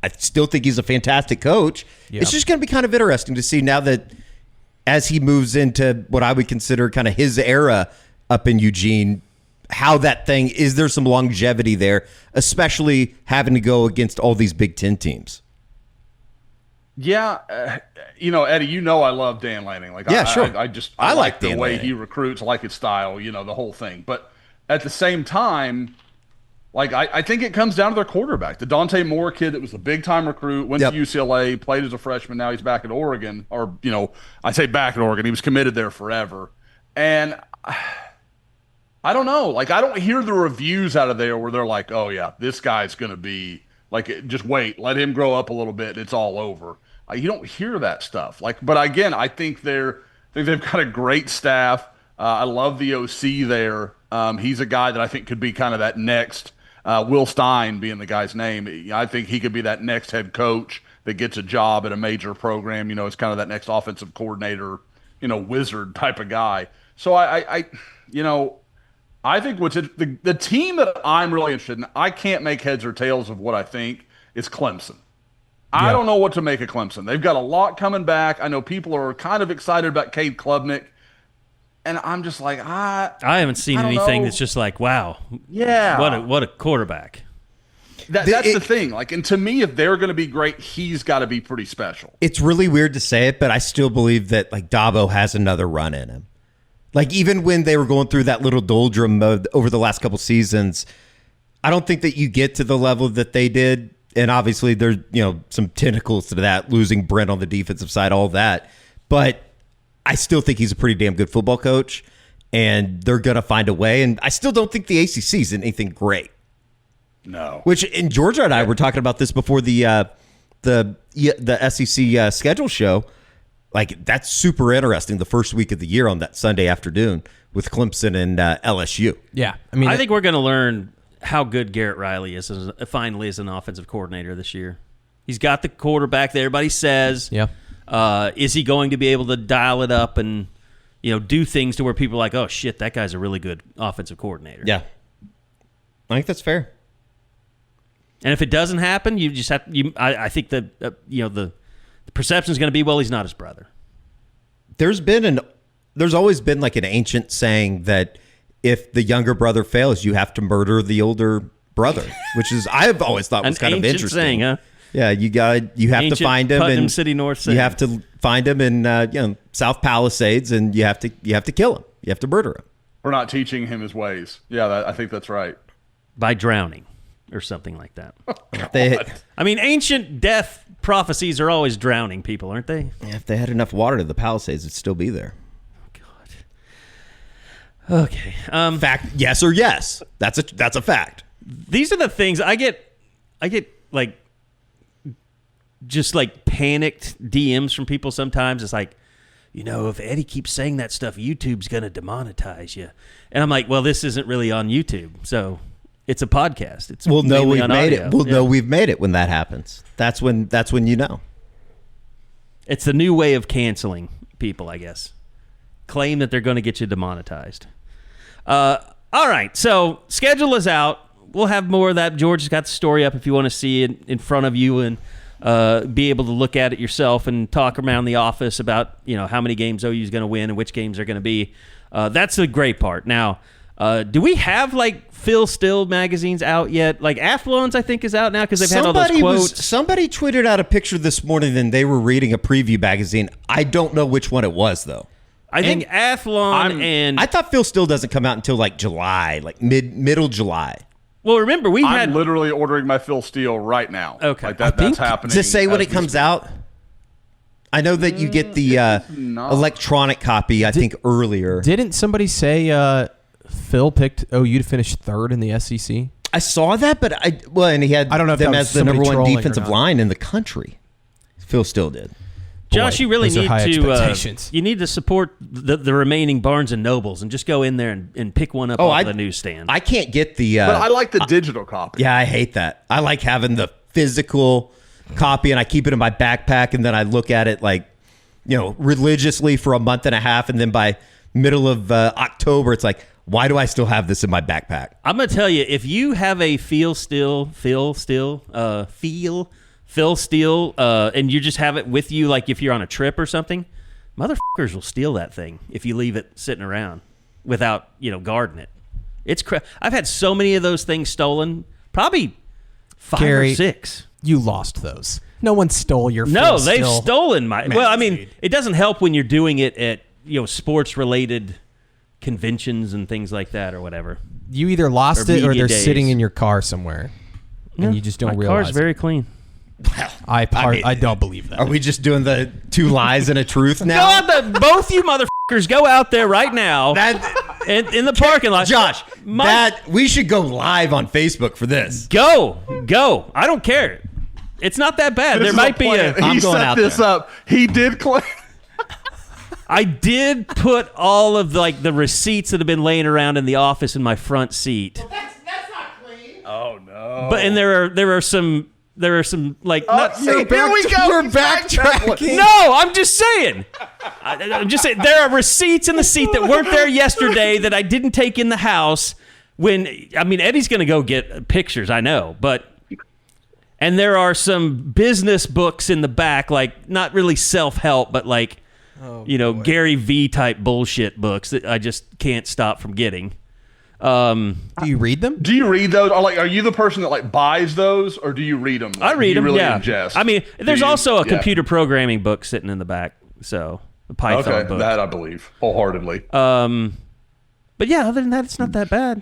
I still think he's a fantastic coach. Yep. It's just going to be kind of interesting to see now that as he moves into what I would consider kind of his era up in Eugene, how that thing, is there some longevity there, especially having to go against all these Big Ten teams? Yeah, Eddie, I love Dan Lanning. Like, yeah, sure. I like the Dan way Lanning. he recruits, I like his style, the whole thing. But at the same time, like, I think it comes down to their quarterback. The Dante Moore kid that was a big-time recruit, went to UCLA, played as a freshman, now he's back at Oregon. Or, I say back at Oregon. He was committed there forever. And I don't know. Like, I don't hear the reviews out of there where they're like, oh, yeah, this guy's going to be, like, just wait, let him grow up a little bit, and it's all over. You don't hear that stuff. But again, I think they've got a great staff. I love the OC there. He's a guy that I think could be kind of that next Will Stein being the guy's name. I think he could be that next head coach that gets a job at a major program. It's kind of that next offensive coordinator, wizard type of guy. So I think the team that I'm really interested in, I can't make heads or tails of what I think, is Clemson. I don't know what to make of Clemson. They've got a lot coming back. I know people are kind of excited about Cade Klubnik, and I'm just like, I haven't seen anything that's just like, wow, yeah, what a quarterback. That's the thing. Like, and to me, if they're going to be great, he's got to be pretty special. It's really weird to say it, but I still believe that like Dabo has another run in him. Like, even when they were going through that little doldrum over the last couple seasons, I don't think that you get to the level that they did. And obviously there's, some tentacles to that, losing Brent on the defensive side, all that. But I still think he's a pretty damn good football coach, and they're going to find a way. And I still don't think the ACC is anything great. No. Which, in Georgia and I were talking about this before the SEC schedule show. Like, that's super interesting, the first week of the year on that Sunday afternoon with Clemson and LSU. Yeah. I think we're going to learn how good Garrett Riley is finally as an offensive coordinator this year. He's got the quarterback that everybody says. Yeah. Is he going to be able to dial it up and do things to where people are like, oh shit, that guy's a really good offensive coordinator? Yeah, I think that's fair. And if it doesn't happen, you just have. I think that the perception is going to be, well, he's not his brother. There's always been like an ancient saying that if the younger brother fails, you have to murder the older brother, which is I've always thought was kind of interesting. Saying, huh? Yeah, you have to find him Putnam in City North. You have to find him in South Palisades, and you have to kill him. You have to murder him. We're not teaching him his ways. Yeah, I think that's right. By drowning or something like that. Ancient death prophecies are always drowning people, aren't they? Yeah, if they had enough water to the Palisades, it'd still be there. Okay. Fact, yes or yes. That's a fact. These are the things I get like just like panicked DMs from people sometimes. It's like, if Eddie keeps saying that stuff, YouTube's going to demonetize you. And I'm like, well, this isn't really on YouTube. So it's a podcast. It's we'll know we've made audio. it. We'll know we've made it when that happens. That's when you know. It's the new way of canceling people, I guess. Claim that they're going to get you demonetized. All right, so schedule is out. We'll have more of that. George has got the story up if you want to see it in front of you and be able to look at it yourself and talk around the office about how many games OU is going to win and which games are going to be. That's the great part. Now, do we have like Phil Still magazines out yet? Like Athlon's, I think, is out now because they've had all those quotes. Somebody tweeted out a picture this morning and they were reading a preview magazine. I don't know which one it was though. I think Athlon I thought Phil Still doesn't come out until like July, like middle July. Well, remember I'm literally ordering my Phil Steele right now. Okay, like that's happening. To say when it comes out. I know that you get the electronic copy, I think, earlier. Didn't somebody say Phil picked OU to finish third in the SEC? I saw that, but and he had I don't know if them that as was the number somebody one trolling or defensive not. line in the country. Phil still did. Josh, you really those are need high to expectations. you need to support the remaining Barnes and Nobles and just go in there and pick one up off the newsstand. I can't get the. But I like the digital copy. Yeah, I hate that. I like having the physical copy, and I keep it in my backpack, and then I look at it religiously for a month and a half, and then by middle of October, it's like, why do I still have this in my backpack? I'm gonna tell you, if you have a Phil Steele, and you just have it with you, like if you're on a trip or something, motherfuckers will steal that thing if you leave it sitting around without guarding it. It's I've had so many of those things stolen, probably 5 Carey, or 6. You lost those. No one stole your. No, Phil they've Steele stolen my. Well, I mean, magazine. it doesn't help when you're doing it at sports related conventions and things like that or whatever. You either lost Or it or media they're days. sitting in your car somewhere, and you just don't my realize. car's very clean. I don't believe that. Are we just doing the 2 lies and a truth now? Both you motherfuckers go out there right now in the parking lot. Josh, we should go live on Facebook for this. Go. I don't care. It's not that bad. There might be a. I'm He going set out this there. up. He did claim. I did put all of the receipts that have been laying around in the office in my front seat. Well, that's not clean. Oh no! But and there are some not. Here we go. You're backtracking. No, I'm just saying. I'm just saying there are receipts in the seat that weren't there yesterday that I didn't take in the house. Eddie's going to go get pictures, I know, and there are some business books in the back, like not really self-help, but Gary V type bullshit books that I just can't stop from getting. Do you read them? Do you read those? Or are you the person that buys those, or do you read them? I read them. Really yeah. ingest? I mean, there's also a computer programming book sitting in the back, so the Python book. That I believe wholeheartedly. But yeah, other than that, it's not that bad.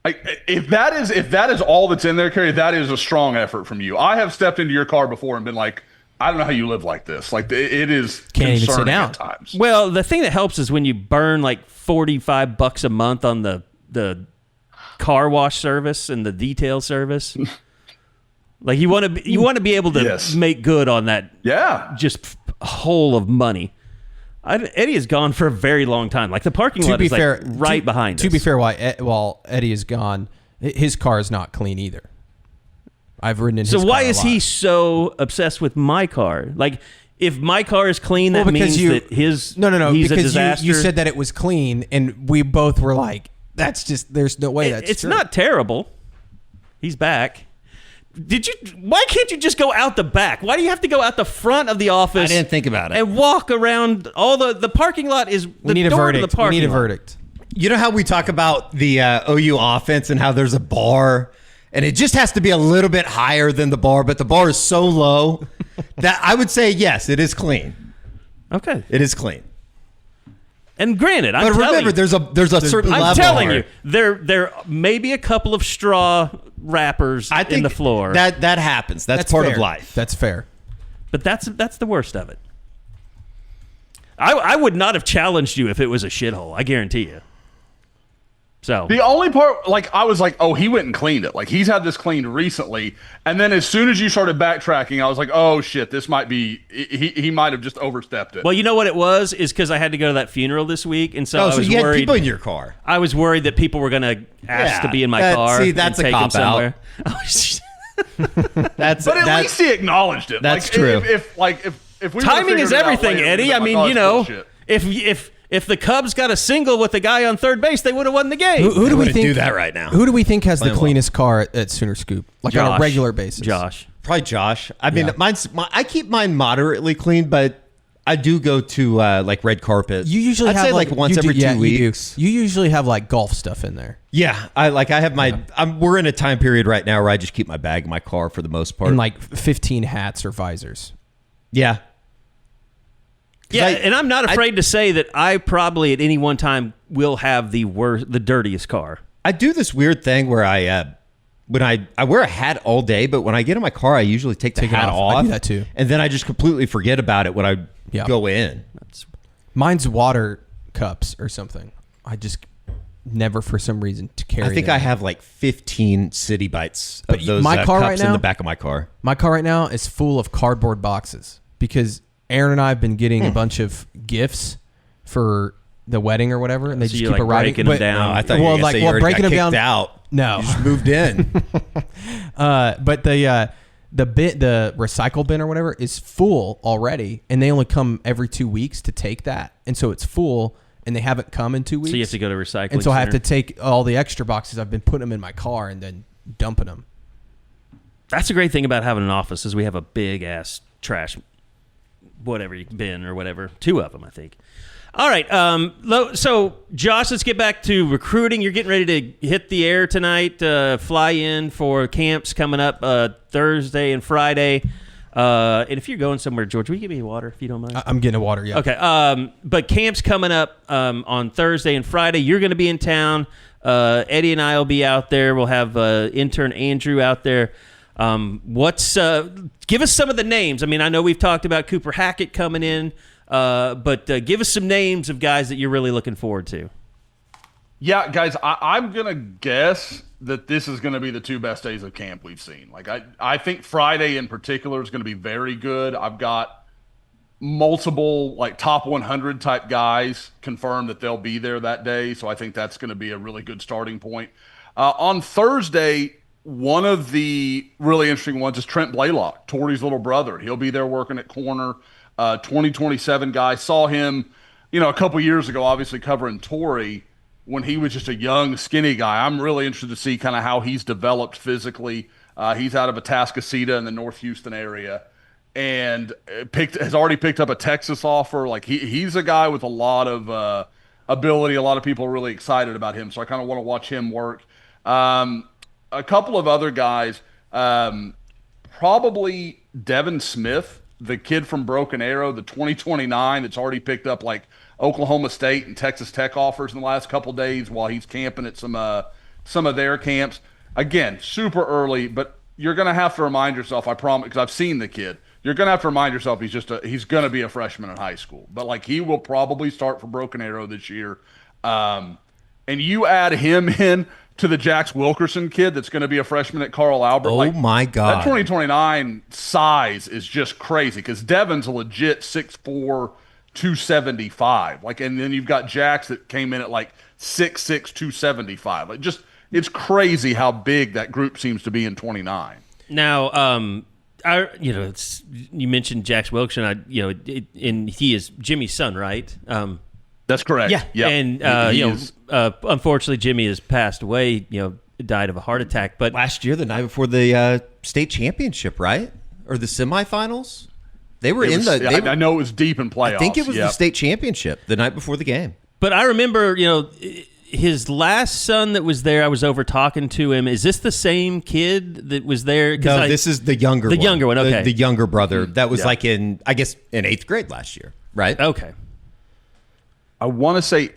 If that is all that's in there, Carey, that is a strong effort from you. I have stepped into your car before and been like, I don't know how you live like this. It is Can't even sit concerning down. at times. Well, the thing that helps is when you burn $45 a month on the car wash service and the detail service. You want to be able to make good on that. Yeah, just hole of money. Eddie is gone for a very long time. The parking lot is right behind us. To be fair, while Eddie is gone, his car is not clean either. I've ridden in his car. So why is he so obsessed with my car? If my car is clean, that means that his no, he's because a disaster. you said that it was clean, and we both were like, "That's just there's no way that's it's true." not terrible. He's back. Why can't you just go out the back? Why do you have to go out the front of the office? I didn't think about it. And walk around all the parking lot is the We need a door verdict. to the parking We need a lot. verdict. You know how we talk about the OU offense and how there's a bar, and it just has to be a little bit higher than the bar, but the bar is so low that I would say, yes, it is clean. Okay. It is clean. And granted, But remember, there's a certain level. I'm telling you, there may be a couple of straw wrappers I think in the floor. That happens. That's part fair. of life. That's fair. But that's the worst of it. I would not have challenged you if it was a shithole. I guarantee you. So the only part, I was like, oh, he went and cleaned it. He's had this cleaned recently, and then as soon as you started backtracking, I was like, oh shit, this might be he might have just overstepped it. well, you know what it was is because I had to go to that funeral this week, and so I so was you had worried. people in your car. I was worried that people were going to ask to be in my that- car. see, that's and a take them cop-out. somewhere. That's but at least he acknowledged it. That's true. If we Timing is everything, Eddie. I mean, if the Cubs got a single with the guy on third base, they would have won the game. Who do we wouldn't think do that right now. Who do we think has the Playing well. cleanest car at Sooner Scoop, on a Josh. regular basis? Josh. Probably Josh. I mean, Yeah. I keep mine moderately clean, but I do go to red carpet. You usually I'd have say once every 2 weeks. You usually have golf stuff in there, Yeah, I have my. We're in a time period right now where I just keep my bag in my car for the most part. and 15 hats or visors. yeah, Yeah, I- and I'm not afraid to say that I probably at any one time will have the dirtiest car. I do this weird thing where I when I wear a hat all day, but when I get in my car, I usually take the hat off. I do that too. And then I just completely forget about it when I go in. Mine's water cups or something. I just never, for some reason, to carry. I think I have like 15 City Bites of those my car cups right now, in the back of my car. My car right now is full of cardboard boxes because Aaron and I have been getting a bunch of gifts for the wedding or whateher, and they just keep arriving. Breaking them down. No, I thought you were going to say you already breaking got them kicked down. out. No, you just moved in. But the recycle bin or whatever is full already, and they only come every 2 weeks to take that, and so it's full, and they haven't come in 2 weeks. So you have to go to recycling. And so center. I have to take all the extra boxes. I've been putting them in my car and then dumping them. That's a great thing about having an office is we have a big ass trash, whatever bin or whatever. 2 of them, I think. All right. So Josh, let's get back to recruiting. You're getting ready to hit the air tonight. Fly in for camps coming up Thursday and Friday. And if you're going somewhere, George, will you give me water if you don't mind? I'm getting a water. Yeah. Okay. But camp's coming up on Thursday and Friday. You're going to be in town. Eddie and I will be out there. We'll have intern Andrew out there. Give us some of the names. I mean, I know we've talked about Cooper Hackett coming in, but give us some names of guys that you're really looking forward to. Yeah, guys, I'm going to guess that this is going to be the 2 best days of camp we've seen. Like, I think Friday in particular is going to be very good. I've got multiple, like, top 100 type guys confirmed that they'll be there that day, so I think that's going to be a really good starting point. On Thursday, one of the really interesting ones is Trent Blaylock, Torrey's little brother. He'll be there working at corner. 2027 guy. Saw him, a couple years ago, obviously covering Torrey when he was just a young, skinny guy. I'm really interested to see kind of how he's developed physically. He's out of Atascocita in the North Houston area and has already picked up a Texas offer. Like he's a guy with a lot of ability. A lot of people are really excited about him. So I kind of want to watch him work. A couple of other guys, probably Devin Smith, the kid from Broken Arrow, the 2029 that's already picked up like Oklahoma State and Texas Tech offers in the last couple of days while he's camping at some of their camps. Again, super early, but you're going to have to remind yourself, I promise, because I've seen the kid. You're going to have to remind yourself he's going to be a freshman in high school. But like he will probably start for Broken Arrow this year. And you add him in to the Jax Wilkerson kid that's going to be a freshman at Carl Albert. Oh, my God. That 2029 size is just crazy because Devin's a legit 6'4", 275. And then you've got Jax that came in at like 6'6", 275. It's crazy how big that group seems to be in 29. Now, you mentioned Jax Wilkerson. And he is Jimmy's son, right? That's correct. Yeah. And unfortunately, Jimmy has passed away. Died of a heart attack. But last year, the night before the state championship, right, or the semifinals, they were I know it was deep in playoffs. I think it was the state championship the night before the game. But I remember, his last son that was there. I was over talking to him. Is this the same kid that was there? No, this is the younger one. The younger one. Okay, the younger brother that was like in 8th grade last year, right? Okay. I want to say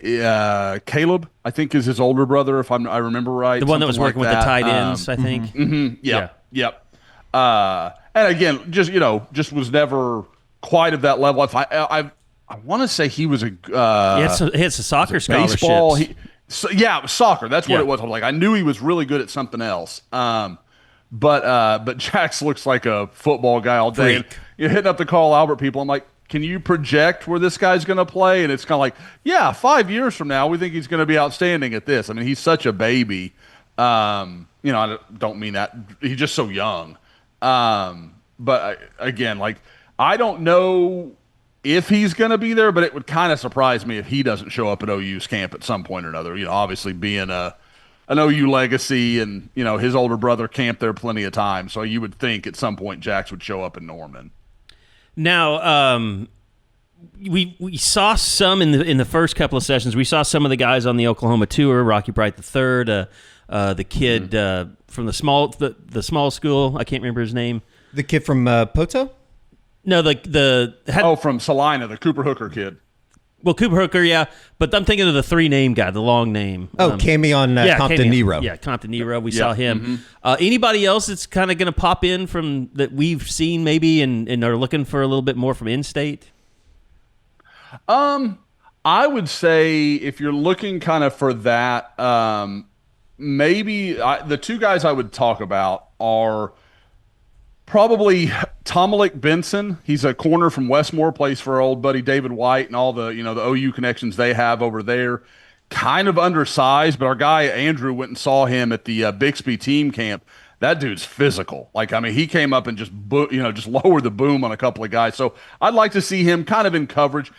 Caleb, I think, is his older brother, if I remember right. The one that was working with the tight ends, I think. Yep. And again, just was never quite of that level. I want to say he was he had some soccer scholarships. Baseball. It was soccer. That's what it was. I knew he was really good at something else. But Jax looks like a football guy all day. And you're hitting up the Carl Albert people. I'm like, can you project where this guy's going to play? And it's kind of like, 5 years from now, we think he's going to be outstanding at this. I mean, he's such a baby. I don't mean that. He's just so young. But again, I don't know if he's going to be there, but it would kind of surprise me if he doesn't show up at OU's camp at some point or another. Obviously being an OU legacy and, his older brother camped there plenty of times. So you would think at some point Jax would show up in Norman. Now, we saw some in the first couple of sessions. We saw some of the guys on the Oklahoma tour. Rocky Bright III, the kid from the small school. I can't remember his name. The kid from Poto? No, from Celina, the Cooper Hooker kid. Well, Cooper Hooker, yeah, but I'm thinking of the 3-name guy, the long name. Camey on Compton Nero. Yeah, Compton Nero. We saw him. Anybody else that's kind of going to pop in from that we've seen maybe and are looking for a little bit more from in-state? I would say if you're looking kind of for that, maybe the two guys I would talk about are probably Tomalik Benson. He's a corner from Westmore, plays for our old buddy David White and all the the OU connections they have over there. Kind of undersized, but our guy Andrew went and saw him at the Bixby team camp. That dude's physical. He came up and just lowered the boom on a couple of guys. So I'd like to see him kind of in coverage.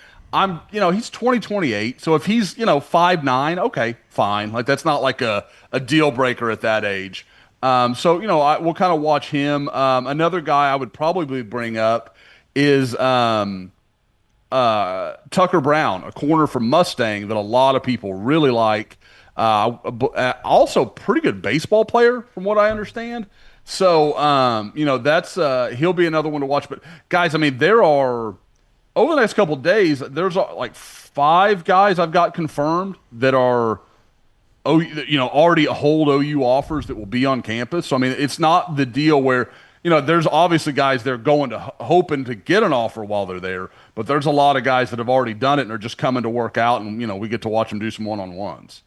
He's 28, so if he's 5'9", okay, fine. That's not like a deal breaker at that age. We'll kind of watch him. Another guy I would probably bring up is Tucker Brown, a corner from Mustang that a lot of people really like. Also, pretty good baseball player from what I understand. So, that's he'll be another one to watch. But guys, there are over the next couple of days, there's 5 guys I've got confirmed that are already hold OU offers that will be on campus. So, it's not the deal where, there's obviously guys they're going to hoping to get an offer while they're there, but there's a lot of guys that have already done it and are just coming to work out, and, we get to watch them do some one-on-ones.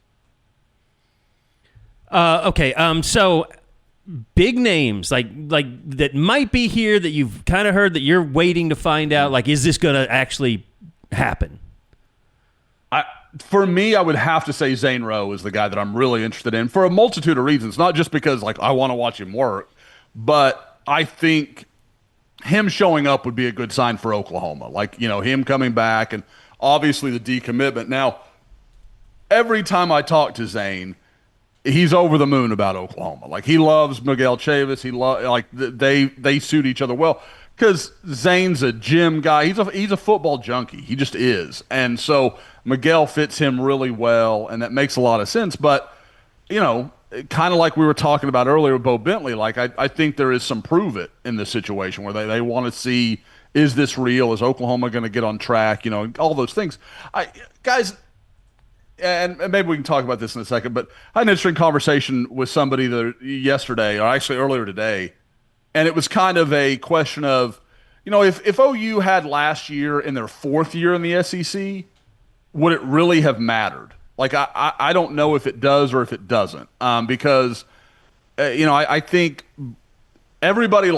Okay. So big names like that might be here that you've kind of heard that you're waiting to find out, is this going to actually happen? For me, I would have to say Zane Rowe is the guy that I'm really interested in for a multitude of reasons. Not just because I want to watch him work, but I think him showing up would be a good sign for Oklahoma. Him coming back and obviously the decommitment. Now, every time I talk to Zane, he's over the moon about Oklahoma. He loves Miguel Chavis. They suit each other well because Zane's a gym guy. He's a football junkie. He just is, and so Miguel fits him really well, and that makes a lot of sense. But kind of like we were talking about earlier with Bowe Bentley, I think there is some prove it in this situation where they want to see, is this real? Is Oklahoma going to get on track? All those things. Guys. And maybe we can talk about this in a second, but I had an interesting conversation with somebody yesterday, or actually earlier today, and it was kind of a question of, if OU had last year in their 4th year in the SEC, would it really have mattered? I don't know if it does or if it doesn't, because, I think everybody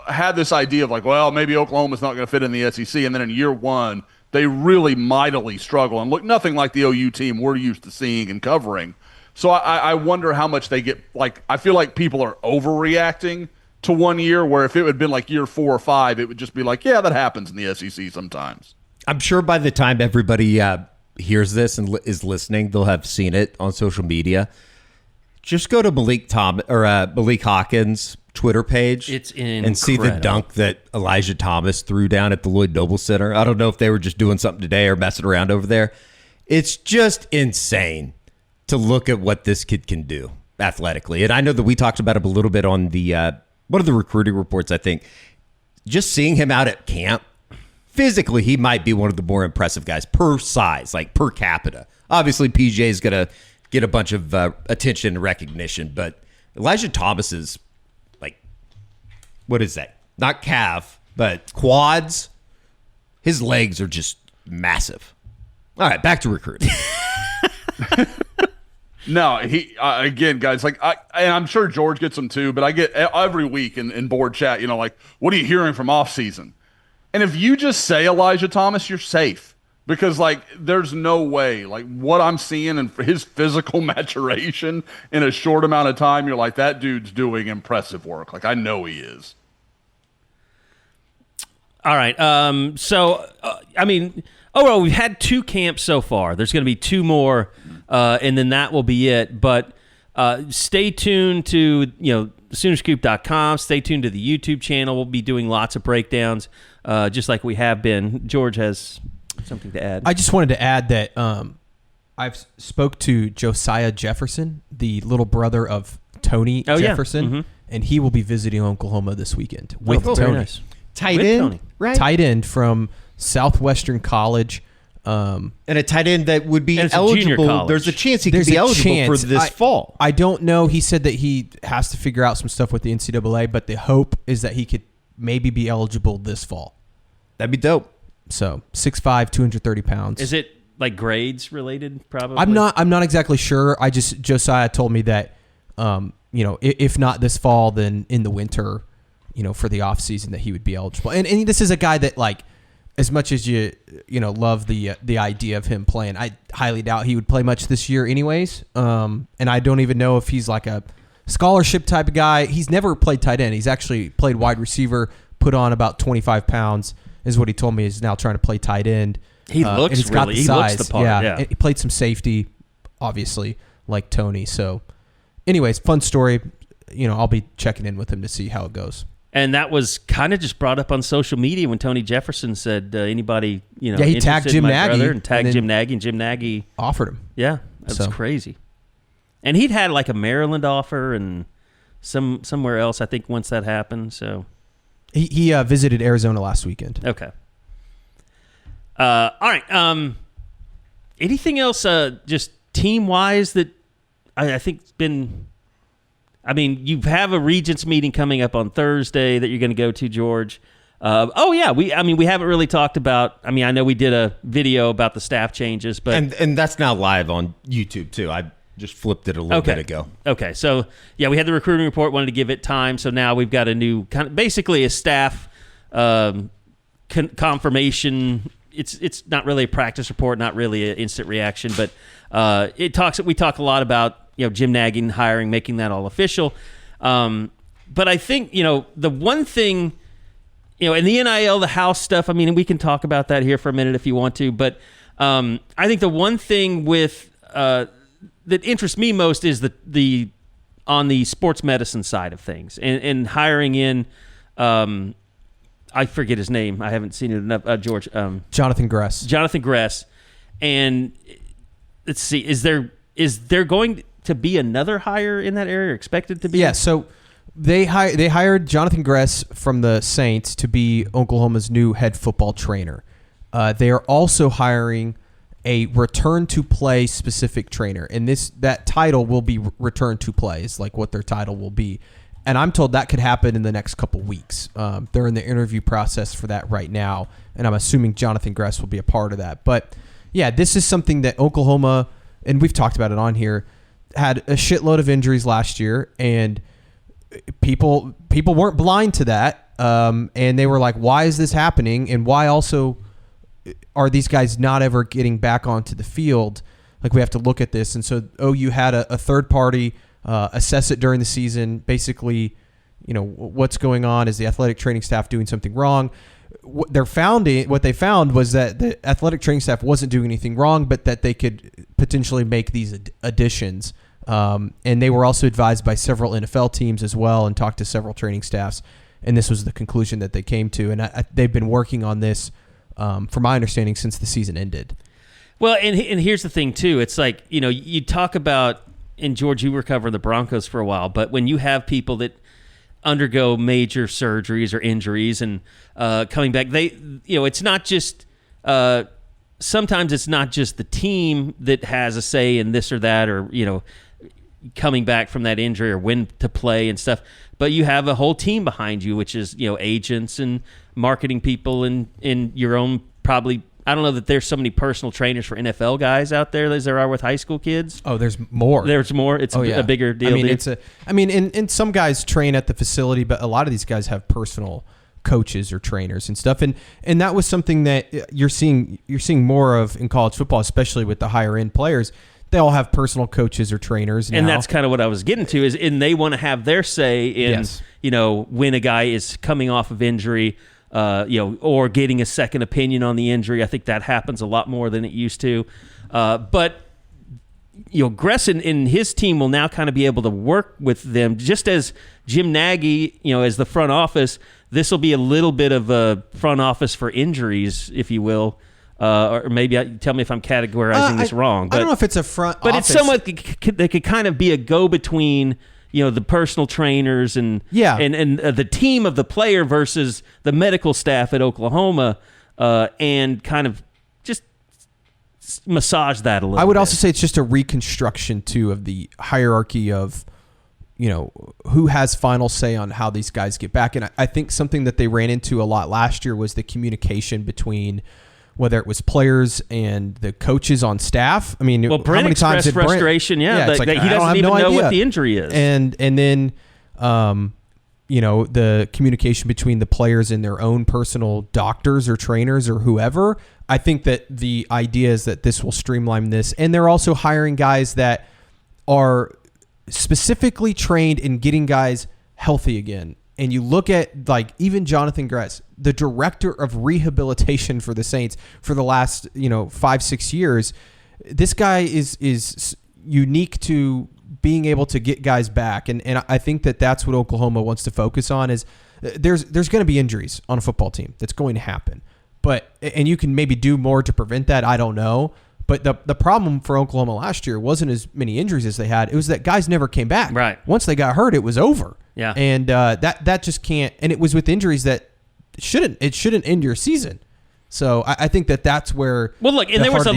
had this idea of well, maybe Oklahoma's not going to fit in the SEC, and then in year 1, they really mightily struggle and look nothing like the OU team we're used to seeing and covering. So I wonder how much they get. I feel like people are overreacting to 1 year, where if it had been year 4 or 5, it would just be yeah, that happens in the SEC sometimes. I'm sure by the time everybody hears this and is listening, they'll have seen it on social media. Just go to Malik Hawkins' Twitter page. It's incredible. And see the dunk that Elijah Thomas threw down at the Lloyd Noble Center. I don't know if they were just doing something today or messing around over there. It's just insane to look at what this kid can do athletically. And I know that we talked about it a little bit on the one of the recruiting reports, I think. Just seeing him out at camp, physically, he might be one of the more impressive guys per size, per capita. Obviously, PJ is going to get a bunch of attention and recognition, but Elijah Thomas is what is that? Not calf, but quads. His legs are just massive. All right, back to recruiting. No, again, guys, and I'm sure George gets them too, but I get every week in board chat, what are you hearing from offseason? And if you just say Elijah Thomas, you're safe. Because, there's no way, what I'm seeing and his physical maturation in a short amount of time, you're that dude's doing impressive work. I know he is. All right. We've had 2 camps so far. There's going to be 2 more, and then that will be it. But stay tuned to, Soonerscoop.com. Stay tuned to the YouTube channel. We'll be doing lots of breakdowns, just like we have been. George has something to add. I just wanted to add that I've spoke to Josiah Jefferson, the little brother of Tony Jefferson, and he will be visiting Oklahoma this weekend with Tony. Very nice. Tight end, right? Tight end from Southwestern College. And a tight end that would be And it's a junior eligible. college. There's a chance he could be eligible for this fall. I don't know. He said that he has to figure out some stuff with the NCAA, but the hope is that he could maybe be eligible this fall. That'd be dope. So 6'5", 230 pounds. Is it like grades related? Probably. I'm not exactly sure. Josiah told me that, if not this fall, then in the winter, for the off season that he would be eligible. And this is a guy that, like, as much as you love the idea of him playing, I highly doubt he would play much this year anyways. And I don't even know if he's like a scholarship type of guy. He's never played tight end. He's actually played wide receiver, put on about 25 pounds is what he told me. He's now trying to play tight end. He looks he's got really, the he size. looks the part. Yeah. He played some safety, obviously, like Tony. So anyways, fun story. I'll be checking in with him to see how it goes. And that was kind of just brought up on social media when Tony Jefferson said, anybody, he tagged Jim Nagy. And tagged Jim Nagy, and Jim Nagy offered him. Yeah, that's crazy. And he'd had like a Maryland offer and somewhere else, I think, once that happened. So he visited Arizona last weekend. Okay. All right. Anything else, just team-wise that I think's been... I mean, you have a Regents meeting coming up on Thursday that you're going to go to, George. We haven't really talked about. I mean, I know we did a video about the staff changes, but and that's now live on YouTube too. I just flipped it a little bit ago. Okay, so yeah, we had the recruiting report. Wanted to give it time, so now we've got a new basically a staff confirmation. It's not really a practice report, not really an instant reaction, but we talk a lot about. Jim Nagy hiring, making that all official. But I think, the one thing, in the NIL, the house stuff, I mean, we can talk about that here for a minute if you want to. But I think the one thing with that interests me most is the on the sports medicine side of things and hiring in, I forget his name. I haven't seen it enough. George. Jonathan Gress. Jonathan Gress. And let's see, is there going to be another hire in that area, or expected to be? Yeah, so they hired Jonathan Gress from the Saints to be Oklahoma's new head football trainer. They are also hiring a return to play specific trainer, and that title will be return to play is like what their title will be. And I'm told that could happen in the next couple weeks. They're in the interview process for that right now, and I'm assuming Jonathan Gress will be a part of that. But yeah, this is something that Oklahoma, and we've talked about it on here, had a shitload of injuries last year, and people weren't blind to that, and they were like, why is this happening, and why also are these guys not ever getting back onto the field? Like, we have to look at this. And so OU had a third party assess it during the season, basically, what's going on, is the athletic training staff doing something wrong? What they found was that the athletic training staff wasn't doing anything wrong, but that they could potentially make these additions. And they were also advised by several NFL teams as well, and talked to several training staffs. And this was the conclusion that they came to. And they've been working on this, from my understanding, since the season ended. Well, and here's the thing too. It's like, you talk about, and George, you were covering the Broncos for a while, but when you have people that undergo major surgeries or injuries and coming back, it's not just sometimes it's not just the team that has a say in this or that, or coming back from that injury or when to play and stuff, but you have a whole team behind you, which is agents and marketing people and in your own, probably, I don't know that there's so many personal trainers for NFL guys out there as there are with high school kids. Oh, there's more. There's more. It's a bigger deal. And some guys train at the facility, but a lot of these guys have personal coaches or trainers and stuff. And that was something that you're seeing more of in college football, especially with the higher end players. They all have personal coaches or trainers now. And that's kind of what I was getting to, and they want to have their say in, when a guy is coming off of injury, or getting a second opinion on the injury. I think that happens a lot more than it used to. But Gress and his team will now kind of be able to work with them, just as Jim Nagy, as the front office. This will be a little bit of a front office for injuries, if you will. Or maybe tell me if I'm categorizing this wrong. But I don't know if it's a front office. But it's somewhat that could kind of be a go-between, the personal trainers and the team of the player versus the medical staff at Oklahoma, and kind of just massage that a little bit. I would also say it's just a reconstruction, too, of the hierarchy of, who has final say on how these guys get back. And I think something that they ran into a lot last year was the communication between whether it was players and the coaches on staff. I mean, Brent how many times did frustration, Brent, that he doesn't even know what the injury is. And then, the communication between the players and their own personal doctors or trainers or whoever. I think that the idea is that this will streamline this. And they're also hiring guys that are specifically trained in getting guys healthy again. And you look at even Jonathan Gress, the director of rehabilitation for the Saints for the last 5-6 years. This guy is unique to being able to get guys back, and I think that that's what Oklahoma wants to focus on. Is there's going to be injuries on a football team. That's going to happen, and you can maybe do more to prevent that. I don't know. But the problem for Oklahoma last year wasn't as many injuries as they had. It was that guys never came back. Right. Once they got hurt, it was over. Yeah. And that just can't. And it was with injuries that shouldn't end your season. So I think that's where. Well, look, and there was a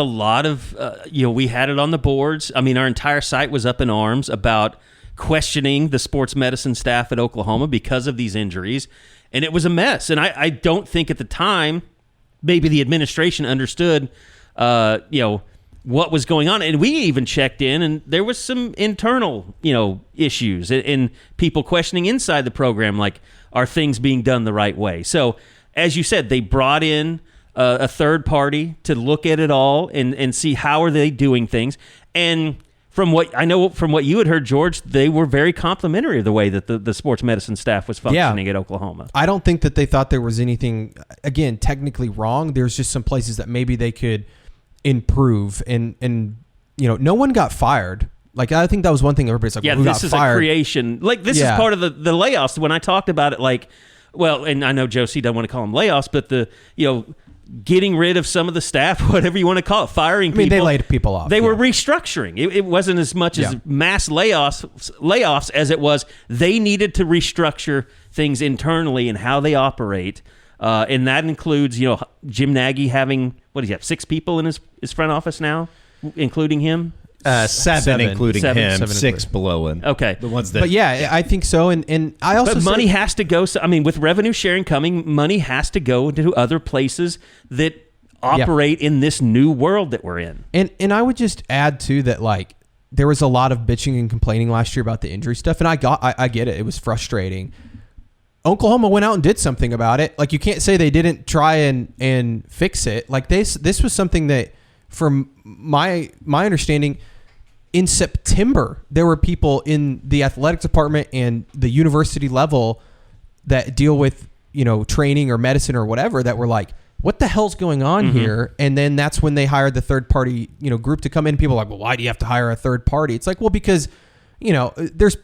lot of we had it on the boards. I mean, our entire site was up in arms about questioning the sports medicine staff at Oklahoma because of these injuries, and it was a mess. And I don't think at the time maybe the administration understood. What was going on. And we even checked in, and there was some internal, issues and people questioning inside the program, like, are things being done the right way? So, as you said, they brought in a third party to look at it all and see how are they doing things. And from what I know, from what you had heard, George, they were very complimentary of the way that the sports medicine staff was functioning at Oklahoma. I don't think that they thought there was anything, again, technically wrong. There's just some places that maybe they could improve, and no one got fired. Like, I think that was one thing everybody's like, yeah, well, this is fired? A creation. Like, this is part of the layoffs. When I talked about it, and I know Josie doesn't want to call them layoffs, but getting rid of some of the staff, whatever you want to call it, firing people. They laid people off. They were restructuring. It wasn't as much as mass layoffs as it was they needed to restructure things internally and how they operate. And that includes, Jim Nagy having, what does he have, 6 people in his front office now, including him? Seven, including him, 6 including. below him. Okay. The ones that. But yeah, I think so. And I also. But money has to go. I mean, with revenue sharing coming, money has to go to other places that operate in this new world that we're in. And I would just add too that there was a lot of bitching and complaining last year about the injury stuff, and I get it. It was frustrating. Oklahoma went out and did something about it. You can't say they didn't try and fix it. This was something that, from my understanding, in September, there were people in the athletic department and the university level that deal with, training or medicine or whatever, that were like, what the hell's going on here? And then that's when they hired the third party, group to come in. People are like, well, why do you have to hire a third party? It's like, well, because there's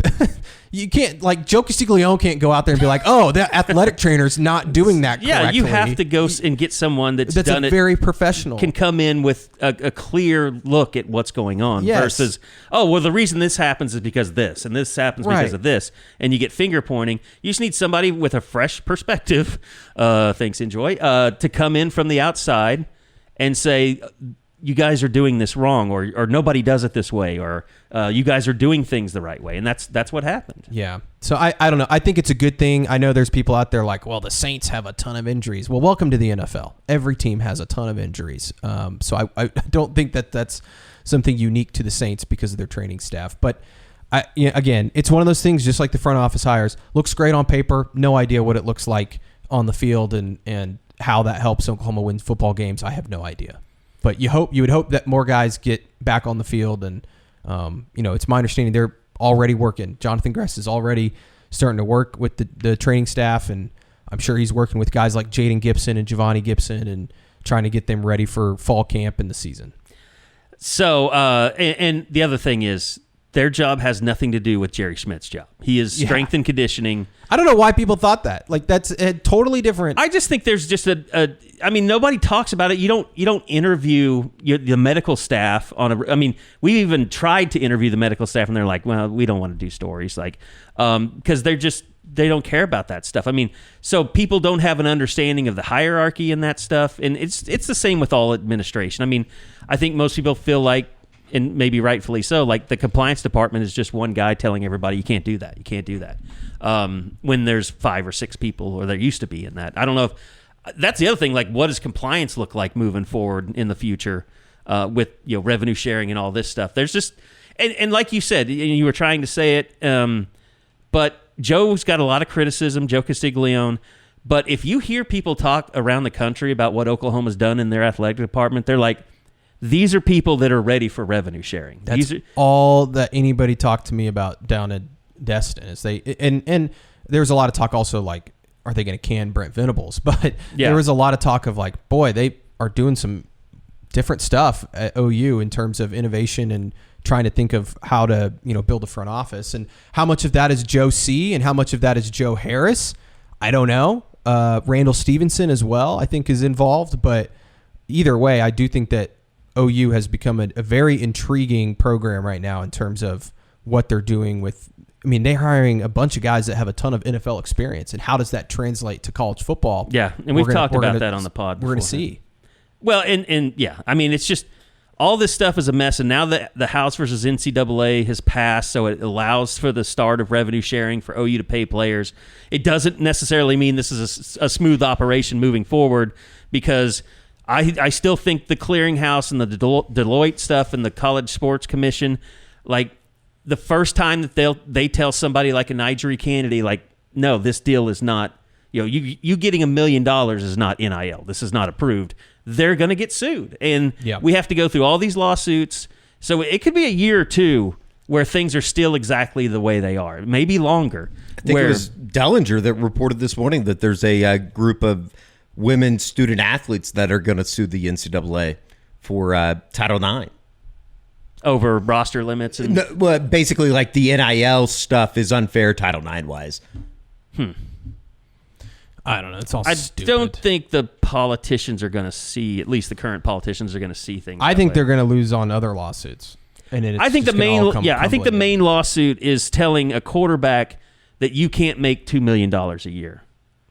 you can't, Joe Castiglione can't go out there and be like, oh, the athletic trainer's not doing that correctly. Yeah, you have to go and get someone that's done it very professional, can come in with a clear look at what's going on versus, oh, well, the reason this happens is because of this, and this happens because of this, and you get finger pointing. You just need somebody with a fresh perspective, to come in from the outside and say, you guys are doing this wrong, or nobody does it this way, or you guys are doing things the right way. And that's what happened. Yeah. So I don't know. I think it's a good thing. I know there's people out there like, well, the Saints have a ton of injuries. Well, welcome to the NFL. Every team has a ton of injuries. So I don't think that that's something unique to the Saints because of their training staff. But again, it's one of those things, just like the front office hires. Looks great on paper. No idea what it looks like on the field and how that helps Oklahoma win football games. I have no idea. But you would hope that more guys get back on the field, and it's my understanding they're already working. Jonathan Gress is already starting to work with the training staff, and I'm sure he's working with guys like Jaden Gibson and Giovanni Gibson and trying to get them ready for fall camp in the season. So, and the other thing is, their job has nothing to do with Jerry Schmidt's job. He is strength and conditioning. I don't know why people thought that. That's a totally different. I just think there's just nobody talks about it. You don't interview the medical staff we even tried to interview the medical staff, and they're like, well, we don't want to do stories, because they're just, they don't care about that stuff. I mean, so people don't have an understanding of the hierarchy and that stuff, and it's the same with all administration. I mean, I think most people feel like, and maybe rightfully so, like the compliance department is just one guy telling everybody you can't do that, you can't do that. When there's 5 or 6 people, or there used to be in that. I don't know if that's the other thing. Like, what does compliance look like moving forward in the future with revenue sharing and all this stuff? There's just and like you said, you were trying to say it, but Joe's got a lot of criticism, Joe Castiglione. But if you hear people talk around the country about what Oklahoma's done in their athletic department, they're like, these are people that are ready for revenue sharing. That's all that anybody talked to me about down at Destin. Is and there was a lot of talk also, like, are they going to can Brent Venables? But there was a lot of talk of like, boy, they are doing some different stuff at OU in terms of innovation and trying to think of how to build a front office, and how much of that is Joe C and how much of that is Joe Harris, I don't know. Randall Stevenson as well, I think, is involved. But either way, I do think that OU has become a very intriguing program right now in terms of what they're doing with. I mean, they're hiring a bunch of guys that have a ton of NFL experience, and how does that translate to college football? Yeah, and we've talked about that on the pod before. We're going to see. Well, and yeah, I mean, it's just all this stuff is a mess, and now that the House versus NCAA has passed, so it allows for the start of revenue sharing for OU to pay players. It doesn't necessarily mean this is a smooth operation moving forward, because I still think the clearinghouse and the Deloitte stuff and the College Sports Commission, like, the first time that they tell somebody like a Nagy candidate, like, no, this deal is not, you getting $1 million is not NIL. This is not approved. They're going to get sued. And we have to go through all these lawsuits. So it could be a year or two where things are still exactly the way they are. Maybe longer. I think it was Dellinger that reported this morning that there's a group of women student athletes that are going to sue the NCAA for Title IX. Over roster limits? And well, basically, like, the NIL stuff is unfair Title IX wise. I don't know. It's all stupid. I don't think the politicians are going to see, at least the current politicians are going to see things. I think they're going to lose on other lawsuits. And I think the main lawsuit is telling a quarterback that you can't make $2 million a year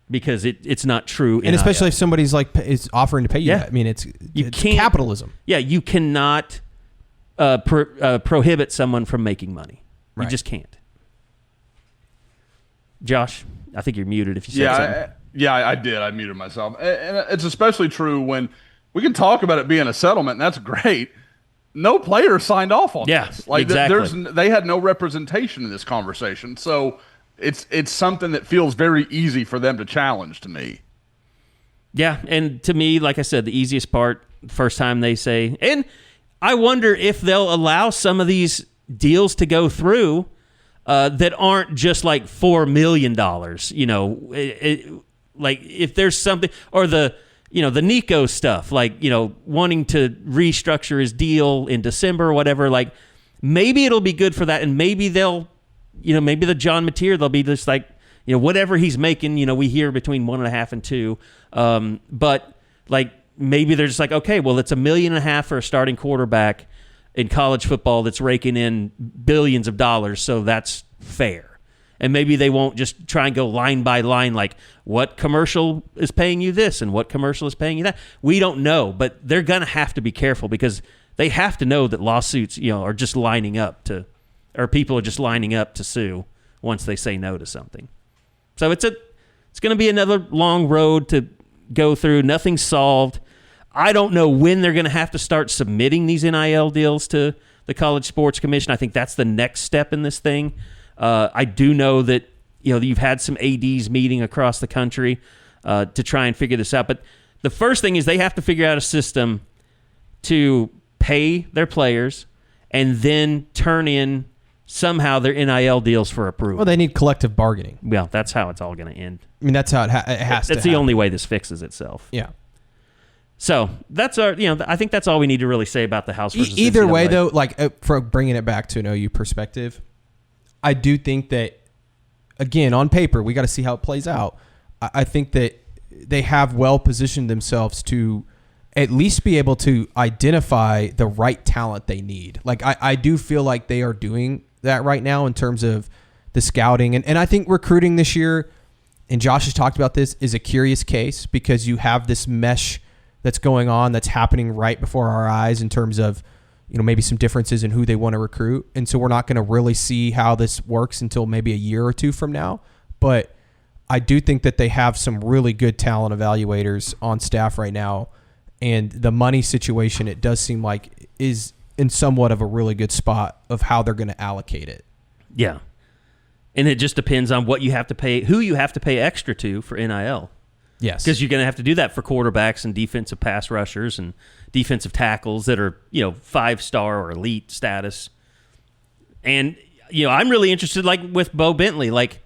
because it's not true. And especially if somebody's like is offering to pay you that. I mean, it's capitalism. Yeah, you cannot prohibit someone from making money. You just can't. Josh, I think you're muted if you said something. I did. I muted myself. And it's especially true when we can talk about it being a settlement, and that's great. No player signed off on this. Like, exactly. They had no representation in this conversation. So it's something that feels very easy for them to challenge to me. Yeah, and to me, like I said, the easiest part, first time they say, and I wonder if they'll allow some of these deals to go through that aren't just like $4 million, like if there's something, or the Nico stuff, like, wanting to restructure his deal in December or whatever, like, maybe it'll be good for that. And maybe they'll, maybe the John Mateer, they'll be just like, whatever he's making, we hear between 1.5 and 2. But like, maybe they're just like, okay, well, it's $1.5 million for a starting quarterback in college football that's raking in billions of dollars, so that's fair. And maybe they won't just try and go line by line, like, what commercial is paying you this and what commercial is paying you that. We don't know, but they're going to have to be careful because they have to know that lawsuits, are just lining up to, or people are just lining up to sue once they say no to something. So it's going to be another long road to go through. Nothing's solved. I don't know when they're going to have to start submitting these NIL deals to the College Sports Commission. I think that's the next step in this thing. I do know that you've had some ADs meeting across the country to try and figure this out. But the first thing is they have to figure out a system to pay their players and then turn in somehow their NIL deals for approval. Well, they need collective bargaining. Well, that's how it's all going to end. I mean, that's how it has to happen. That's the only way this fixes itself. Yeah. So that's our, I think that's all we need to really say about the House versus Either NCAA. way, though, like, for bringing it back to an OU perspective, I do think that, again, on paper, we got to see how it plays out. I think that they have well positioned themselves to at least be able to identify the right talent they need. Like, I do feel like they are doing that right now in terms of the scouting. And I think recruiting this year, and Josh has talked about this, is a curious case because you have this mesh that's going on that's happening right before our eyes in terms of, maybe some differences in who they want to recruit. And so we're not going to really see how this works until maybe a year or two from now. But I do think that they have some really good talent evaluators on staff right now. And the money situation, it does seem like, is in somewhat of a really good spot of how they're going to allocate it. Yeah. And it just depends on what you have to pay, who you have to pay extra to for NIL. Yes. Because you're going to have to do that for quarterbacks and defensive pass rushers and defensive tackles that are, 5-star or elite status. And, I'm really interested, like with Bowe Bentley, like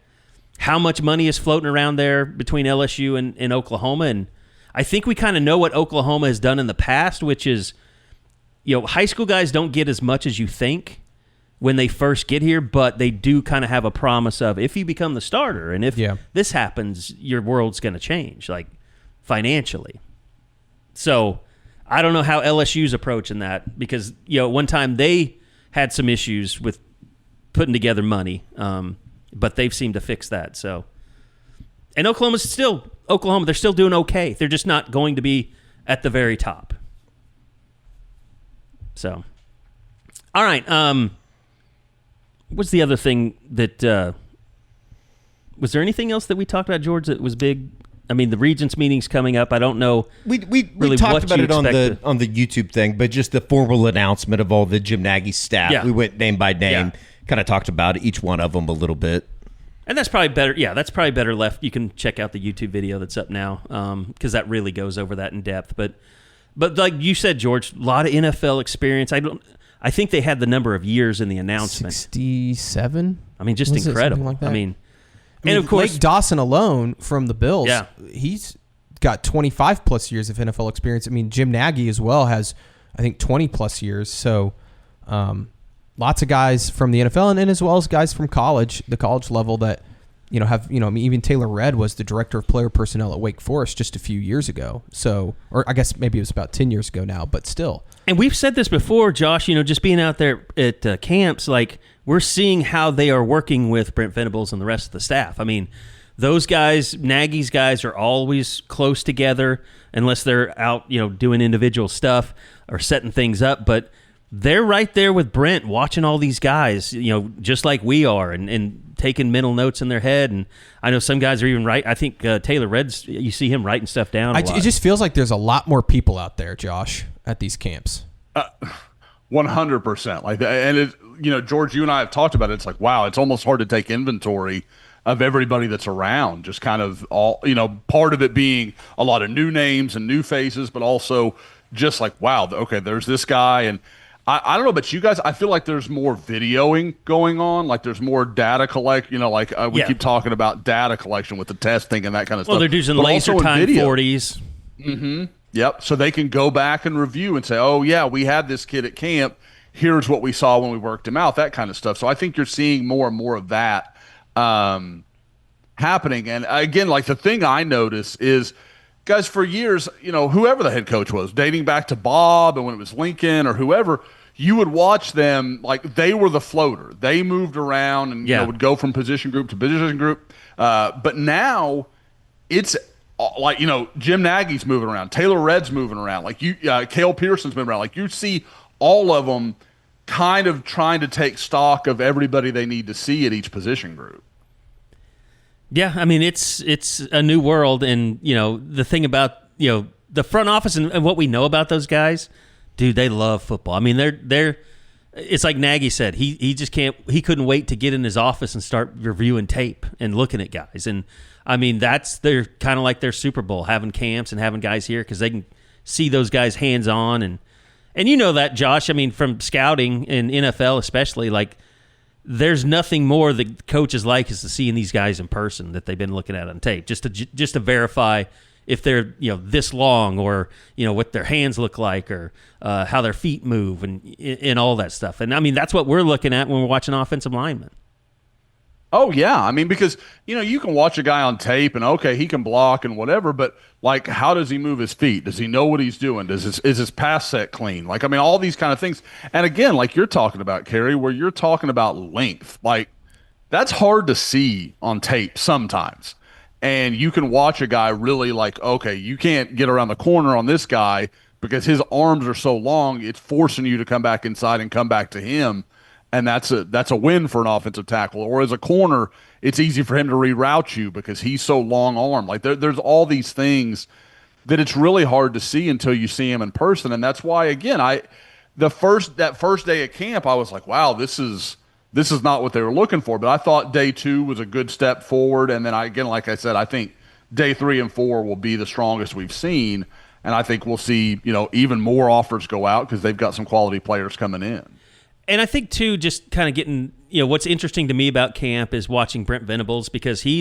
how much money is floating around there between LSU and Oklahoma. And I think we kind of know what Oklahoma has done in the past, which is, high school guys don't get as much as you think when they first get here, but they do kind of have a promise of if you become the starter and if this happens, your world's going to change, like financially. So I don't know how LSU's approaching that because, one time they had some issues with putting together money, but they've seemed to fix that. So, and Oklahoma, they're still doing okay. They're just not going to be at the very top. So, all right. What's the other thing that was there anything else that we talked about, George, that was big? I mean, the Regents meeting's coming up. I don't know. We talked about it on the YouTube thing, but just the formal announcement of all the Jim Nagy staff. Yeah. We went name by name, kind of talked about each one of them a little bit. And that's probably better. Yeah, that's probably better left. You can check out the YouTube video that's up now because that really goes over that in depth. But like you said, George, a lot of NFL experience. I think they had the number of years in the announcement. 67? I mean, just incredible. Like that? I mean, and of course, Lake Dawson alone from the Bills, yeah, he's got 25 plus years of NFL experience. I mean, Jim Nagy as well has, I think, 20 plus years. So, lots of guys from the NFL and as well as guys from college, the college level that, have, I mean, even Taylor Redd was the director of player personnel at Wake Forest just a few years ago. So, or I guess maybe it was about 10 years ago now, but still. And we've said this before, Josh, just being out there at camps, like we're seeing how they are working with Brent Venables and the rest of the staff. I mean, those guys, Nagy's guys, are always close together unless they're out, doing individual stuff or setting things up. But they're right there with Brent watching all these guys, just like we are and taking mental notes in their head. And I know some guys are even I think Taylor Redd's, you see him writing stuff down a lot. It just feels like there's a lot more people out there, Josh, at these camps. 100%. Like, and it, George, you and I have talked about it. It's like, wow, it's almost hard to take inventory of everybody that's around. Just kind of all, part of it being a lot of new names and new faces, but also just like, wow, okay, there's this guy. And I don't know about you guys. I feel like there's more videoing going on. Like there's more data collect. We keep talking about data collection with the testing and that kind of stuff. Well, they're using laser time 40s. Mm-hmm. Yep. So they can go back and review and say, oh, yeah, we had this kid at camp. Here's what we saw when we worked him out, that kind of stuff. So I think you're seeing more and more of that happening. And again, like the thing I notice is, guys, for years, whoever the head coach was, dating back to Bob and when it was Lincoln or whoever, you would watch them like they were the floater. They moved around and would go from position group to position group. But now it's like, Jim Nagy's moving around. Taylor Redd's moving around. Like Cale Pearson's moving around. Like you see all of them kind of trying to take stock of everybody they need to see at each position group. Yeah, I mean, it's a new world, and, the thing about, the front office and what we know about those guys, dude, they love football. I mean, they're it's like Nagy said, he couldn't wait to get in his office and start reviewing tape and looking at guys. And, I mean, they're kind of like their Super Bowl, having camps and having guys here because they can see those guys hands-on. And you know that, Josh, I mean, from scouting in NFL especially, like, there's nothing more that coaches like is to seeing these guys in person that they've been looking at on tape, just to verify if they're this long or what their hands look like or how their feet move and all that stuff. And I mean that's what we're looking at when we're watching offensive linemen. Oh yeah, I mean because you can watch a guy on tape and okay he can block and whatever, but like how does he move his feet? Does he know what he's doing? Is his pass set clean? Like I mean all these kind of things. And again, like you're talking about, Carey, where you're talking about length, like that's hard to see on tape sometimes. And you can watch a guy really like, okay, you can't get around the corner on this guy because his arms are so long, it's forcing you to come back inside and come back to him. And that's a win for an offensive tackle. Or as a corner, it's easy for him to reroute you because he's so long armed. Like there's all these things that it's really hard to see until you see him in person. And that's why, again, that first day of camp, I was like, wow, this is not what they were looking for. But I thought day 2 was a good step forward. And then again, like I said, I think day 3 and 4 will be the strongest we've seen. And I think we'll see, even more offers go out because they've got some quality players coming in. And I think, too, just kind of getting, what's interesting to me about camp is watching Brent Venables because he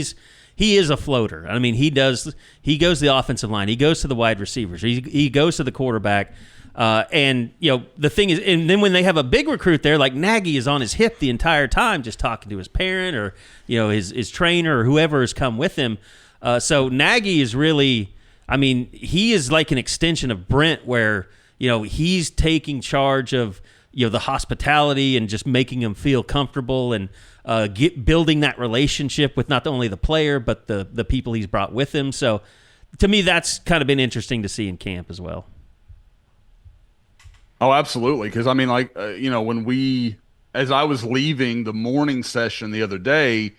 is a floater. I mean, he goes to the offensive line. He goes to the wide receivers. He goes to the quarterback. And, the thing is, and then when they have a big recruit there, like Nagy is on his hip the entire time just talking to his parent or, his trainer or whoever has come with him. So Nagy is really, he is like an extension of Brent where, he's taking charge of, the hospitality and just making him feel comfortable and building that relationship with not only the player but the people he's brought with him. So to me, that's kind of been interesting to see in camp as well. Oh, absolutely. Because when as I was leaving the morning session the other day,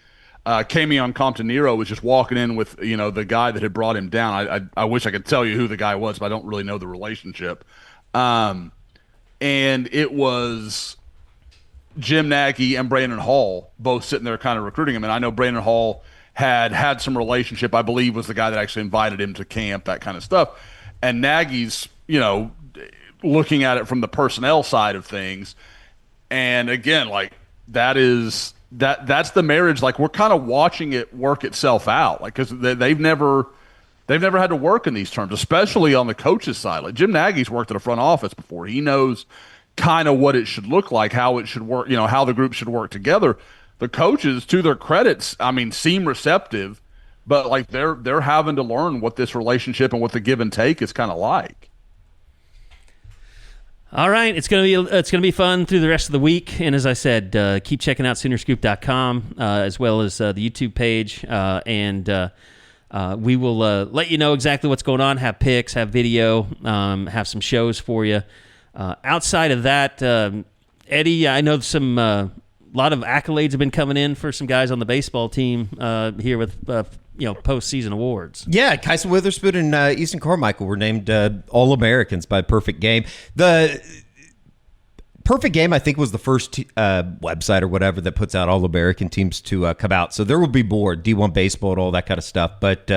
Camion Comptonero was just walking in with the guy that had brought him down. I wish I could tell you who the guy was, but I don't really know the relationship. And it was Jim Nagy and Brandon Hall both sitting there kind of recruiting him. And I know Brandon Hall had some relationship, I believe was the guy that actually invited him to camp, that kind of stuff. And Nagy's, looking at it from the personnel side of things. And again, like that's the marriage. Like we're kind of watching it work itself out. Like, cause they've never had to work in these terms, especially on the coach's side. Like Jim Nagy's worked at a front office before. He knows kind of what it should look like, how it should work, how the group should work together. The coaches, to their credits, seem receptive, but like they're having to learn what this relationship and what the give and take is kind of like. All right, it's gonna be fun through the rest of the week, and as I said, keep checking out Soonerscoop.com as well as the YouTube page, and we will let you know exactly what's going on. Have pics, have video, have some shows for you. Outside of that, Eddie, I know some lot of accolades have been coming in for some guys on the baseball team here with postseason awards. Yeah, Kyson Witherspoon and Easton Carmichael were named All-Americans by Perfect Game. The Perfect Game, I think, was the first website or whatever that puts out All-American teams to come out. So there will be more D1 baseball and all that kind of stuff. But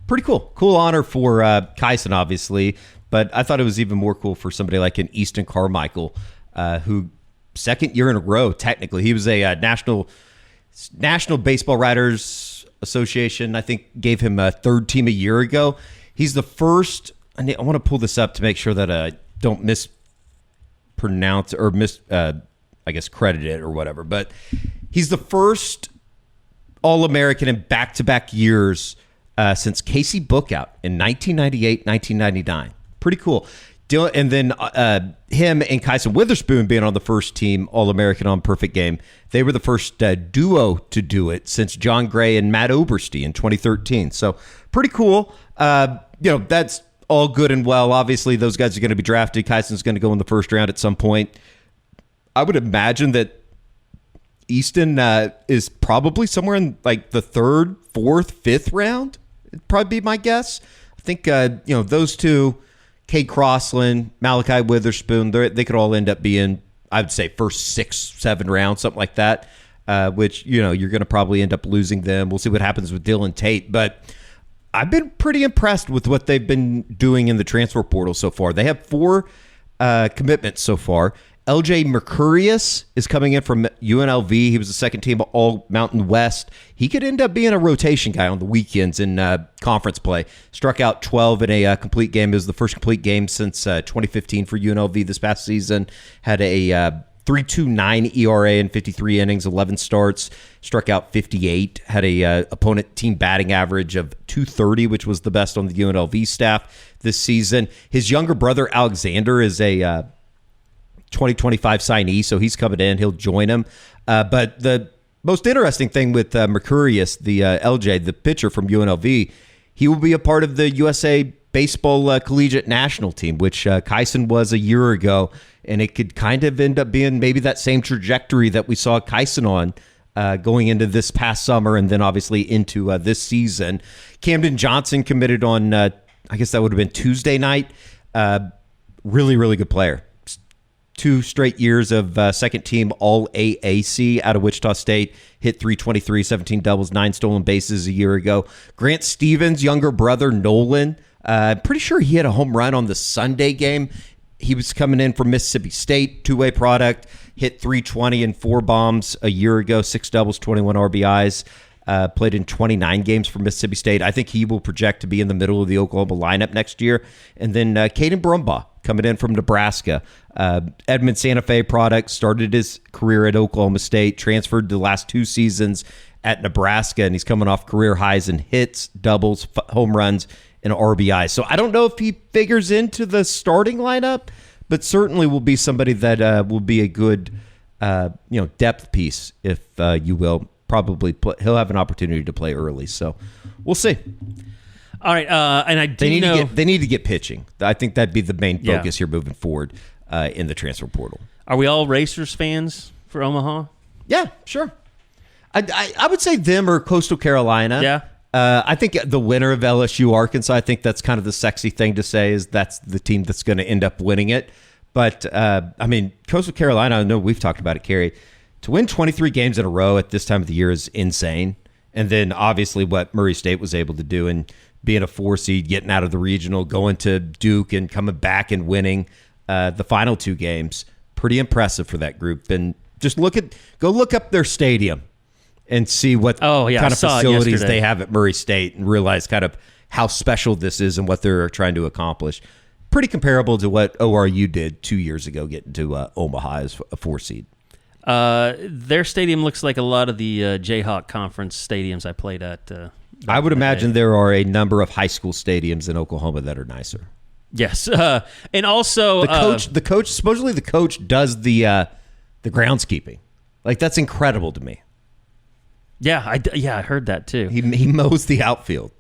pretty cool. Cool honor for Kyson, obviously. But I thought it was even more cool for somebody like an Easton Carmichael, who second year in a row, technically. He was a National Baseball Writers Association, I think, gave him a third team a year ago. He's the first, I want to pull this up to make sure that I don't mispronounce or credit it or whatever, but he's the first All-American in back-to-back years since Casey Bookout in 1998, 1999. Pretty cool. And then him and Kyson Witherspoon being on the first team All-American on Perfect Game. They were the first duo to do it since John Gray and Matt Oberste in 2013. So pretty cool. That's all good and well. Obviously, those guys are going to be drafted. Kyson's going to go in the first round at some point. I would imagine that Easton is probably somewhere in like the third, fourth, fifth round. It'd probably be my guess. I think those two, Cade Crossland, Malachi Witherspoon, they could all end up being, I would say, first 6, 7 rounds, something like that, which, you're going to probably end up losing them. We'll see what happens with Dylan Tate. But I've been pretty impressed with what they've been doing in the transfer portal so far. They have 4 commitments so far. LJ Mercurius is coming in from UNLV. He was the second team All Mountain West. He could end up being a rotation guy on the weekends in conference play. Struck out 12 in a complete game. It was the first complete game since 2015 for UNLV this past season. Had a 3.29 ERA in 53 innings, 11 starts. Struck out 58. Had a opponent team batting average of .230, which was the best on the UNLV staff this season. His younger brother, Alexander, is a 2025 signee, so he's coming in. He'll join him. But the most interesting thing with Mercurius, the LJ, the pitcher from UNLV, he will be a part of the USA Baseball Collegiate National Team, which Kyson was a year ago, and it could kind of end up being maybe that same trajectory that we saw Kyson on going into this past summer and then obviously into this season. Camden Johnson committed on, I guess that would have been Tuesday night. Really, really good player. 2 straight years of second team all AAC out of Wichita State. Hit .323, 17 doubles, 9 stolen bases a year ago. Grant Stevens' younger brother, Nolan, I'm pretty sure he had a home run on the Sunday game. He was coming in from Mississippi State, 2-way product, hit .320 and 4 bombs a year ago, 6 doubles, 21 RBIs. Played in 29 games for Mississippi State. I think he will project to be in the middle of the Oklahoma lineup next year. And then Caden Brumbaugh coming in from Nebraska. Edmond Santa Fe product, started his career at Oklahoma State, transferred the last 2 seasons at Nebraska, and he's coming off career highs in hits, doubles, home runs, and RBIs. So I don't know if he figures into the starting lineup, but certainly will be somebody that will be a good depth piece, if you will. Probably he'll have an opportunity to play early, so we'll see. All right, and they need to get pitching. I think that'd be the main focus here moving forward in the transfer portal. Are we all Racers fans for Omaha? Yeah, sure. I would say them or Coastal Carolina. Yeah. I think the winner of LSU Arkansas, I think that's kind of the sexy thing to say, is that's the team that's going to end up winning it. But, Coastal Carolina, I know we've talked about it, Carey. To win 23 games in a row at this time of the year is insane. And then obviously what Murray State was able to do and being a 4 seed, getting out of the regional, going to Duke and coming back and winning the final 2 games. Pretty impressive for that group. And just go look up their stadium and see what kind of facilities they have at Murray State and realize kind of how special this is and what they're trying to accomplish. Pretty comparable to what ORU did 2 years ago, getting to Omaha as a 4 seed. Their stadium looks like a lot of the Jayhawk Conference stadiums I played at. I would imagine there are a number of high school stadiums in Oklahoma that are nicer. Yes, and also the coach supposedly the coach does the groundskeeping. Like, that's incredible to me. Yeah, I heard that too. He mows the outfield.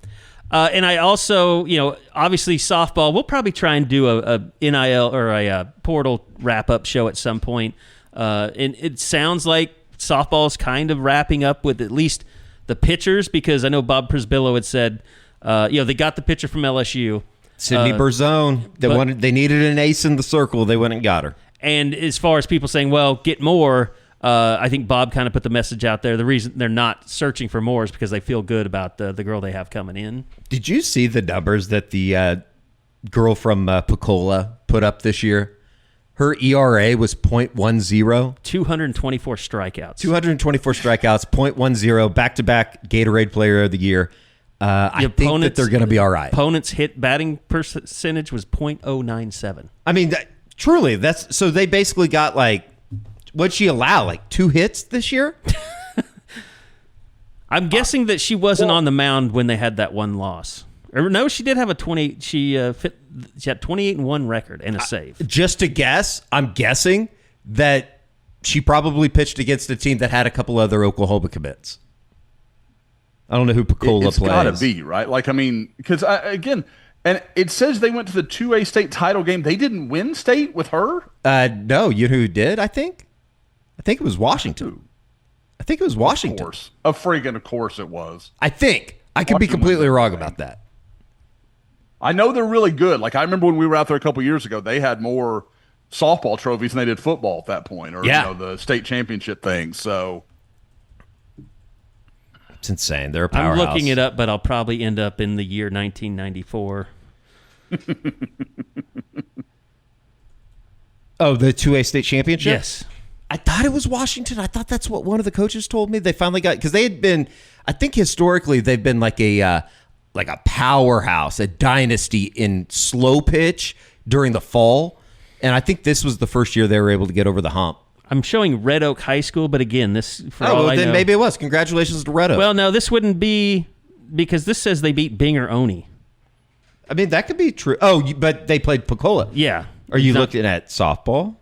And I also, obviously softball. We'll probably try and do a NIL or a portal wrap up show at some point. And it sounds like softball is kind of wrapping up with at least the pitchers, because I know Bob Prisbillo had said, they got the pitcher from LSU. Sydney Berzone. They needed an ace in the circle. They went and got her. And as far as people saying, well, get more, I think Bob kind of put the message out there. The reason they're not searching for more is because they feel good about the girl they have coming in. Did you see the numbers that the girl from Pensacola put up this year? Her ERA was .10. 224 strikeouts. 0.10, back-to-back Gatorade Player of the Year. I think that they're going to be all right. Opponent's hit batting percentage was .097. I mean, truly, so they basically got, what'd she allow, 2 hits this year? I'm guessing that she wasn't on the mound when they had that one loss. Or no, she did have a 28. She had 28-1 record and a save. Just to guess, I'm guessing that she probably pitched against a team that had a couple other Oklahoma commits. I don't know who Pensacola plays. It's got to be, right? Because again, and it says they went to the 2A state title game. They didn't win state with her? No, you know who did, I think? I think it was Washington. Of course. Of course it was. I think. I could be completely wrong about that. I know they're really good. I remember when we were out there a couple years ago, they had more softball trophies than they did football at that point, or the state championship thing. So it's insane. They're a powerhouse. I'm looking it up, but I'll probably end up in the year 1994. Oh, the 2A state championship? Yes. I thought it was Washington. I thought that's what one of the coaches told me. They finally got, because they had been, I think historically they've been like a powerhouse, a dynasty in slow pitch during the fall. And I think this was the first year they were able to get over the hump. I'm showing Red Oak High School, but again, this for all I know, maybe it was. Congratulations to Red Oak. Well, no, this wouldn't be, because this says they beat Binger Oni. I mean, that could be true. Oh, but they played Pensacola. Yeah. Are you looking at softball?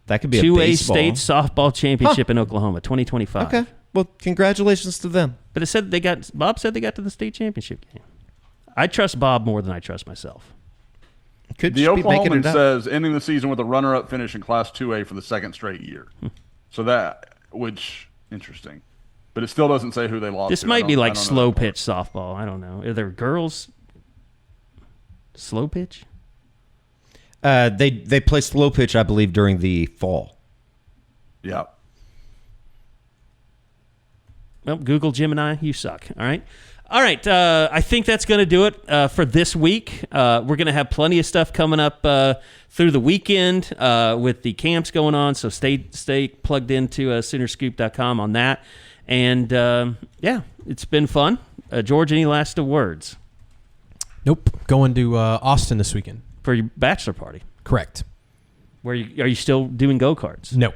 That could be a 2A baseball. state softball championship in Oklahoma, 2025. Okay. Well, congratulations to them. But Bob said they got to the state championship game. I trust Bob more than I trust myself. Could the just be making Oklahoman it up. says ending the season with a runner-up finish in Class 2A for the second straight year. Interesting. But it still doesn't say who they lost This to. might be like slow pitch softball. I don't know. Are there girls slow pitch? They play slow pitch, I believe, during the fall. Yeah. Well, Google Gemini, you suck. All right. I think that's going to do it for this week. We're going to have plenty of stuff coming up through the weekend with the camps going on. So stay plugged into Soonerscoop.com on that. And it's been fun. George, any last words? Nope. Going to Austin this weekend For your bachelor party. Correct. Are you still doing go-karts? No.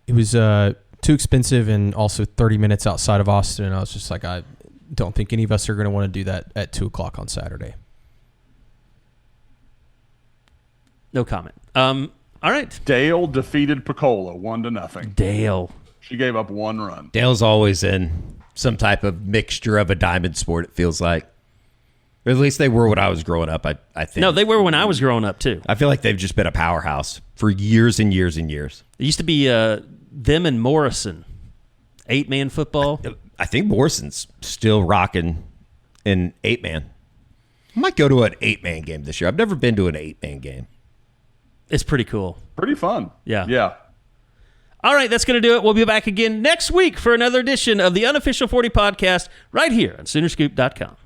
It was too expensive and also 30 minutes outside of Austin. And I was just like, I don't think any of us are going to want to do that at 2 o'clock on Saturday. No comment. All right. Dale defeated Pecola 1-0. Dale. She gave up 1 run. Dale's always in some type of mixture of a diamond sport, it feels like. Or at least they were when I was growing up, I think. No, they were when I was growing up, too. I feel like they've just been a powerhouse for years and years and years. It used to be them and Morrison. 8-man football. I think Morrison's still rocking an 8-man. I might go to an 8-man game this year. I've never been to an 8-man game. It's pretty cool. Pretty fun. Yeah. Yeah. All right, that's going to do it. We'll be back again next week for another edition of the Unofficial 40 podcast right here on Soonerscoop.com.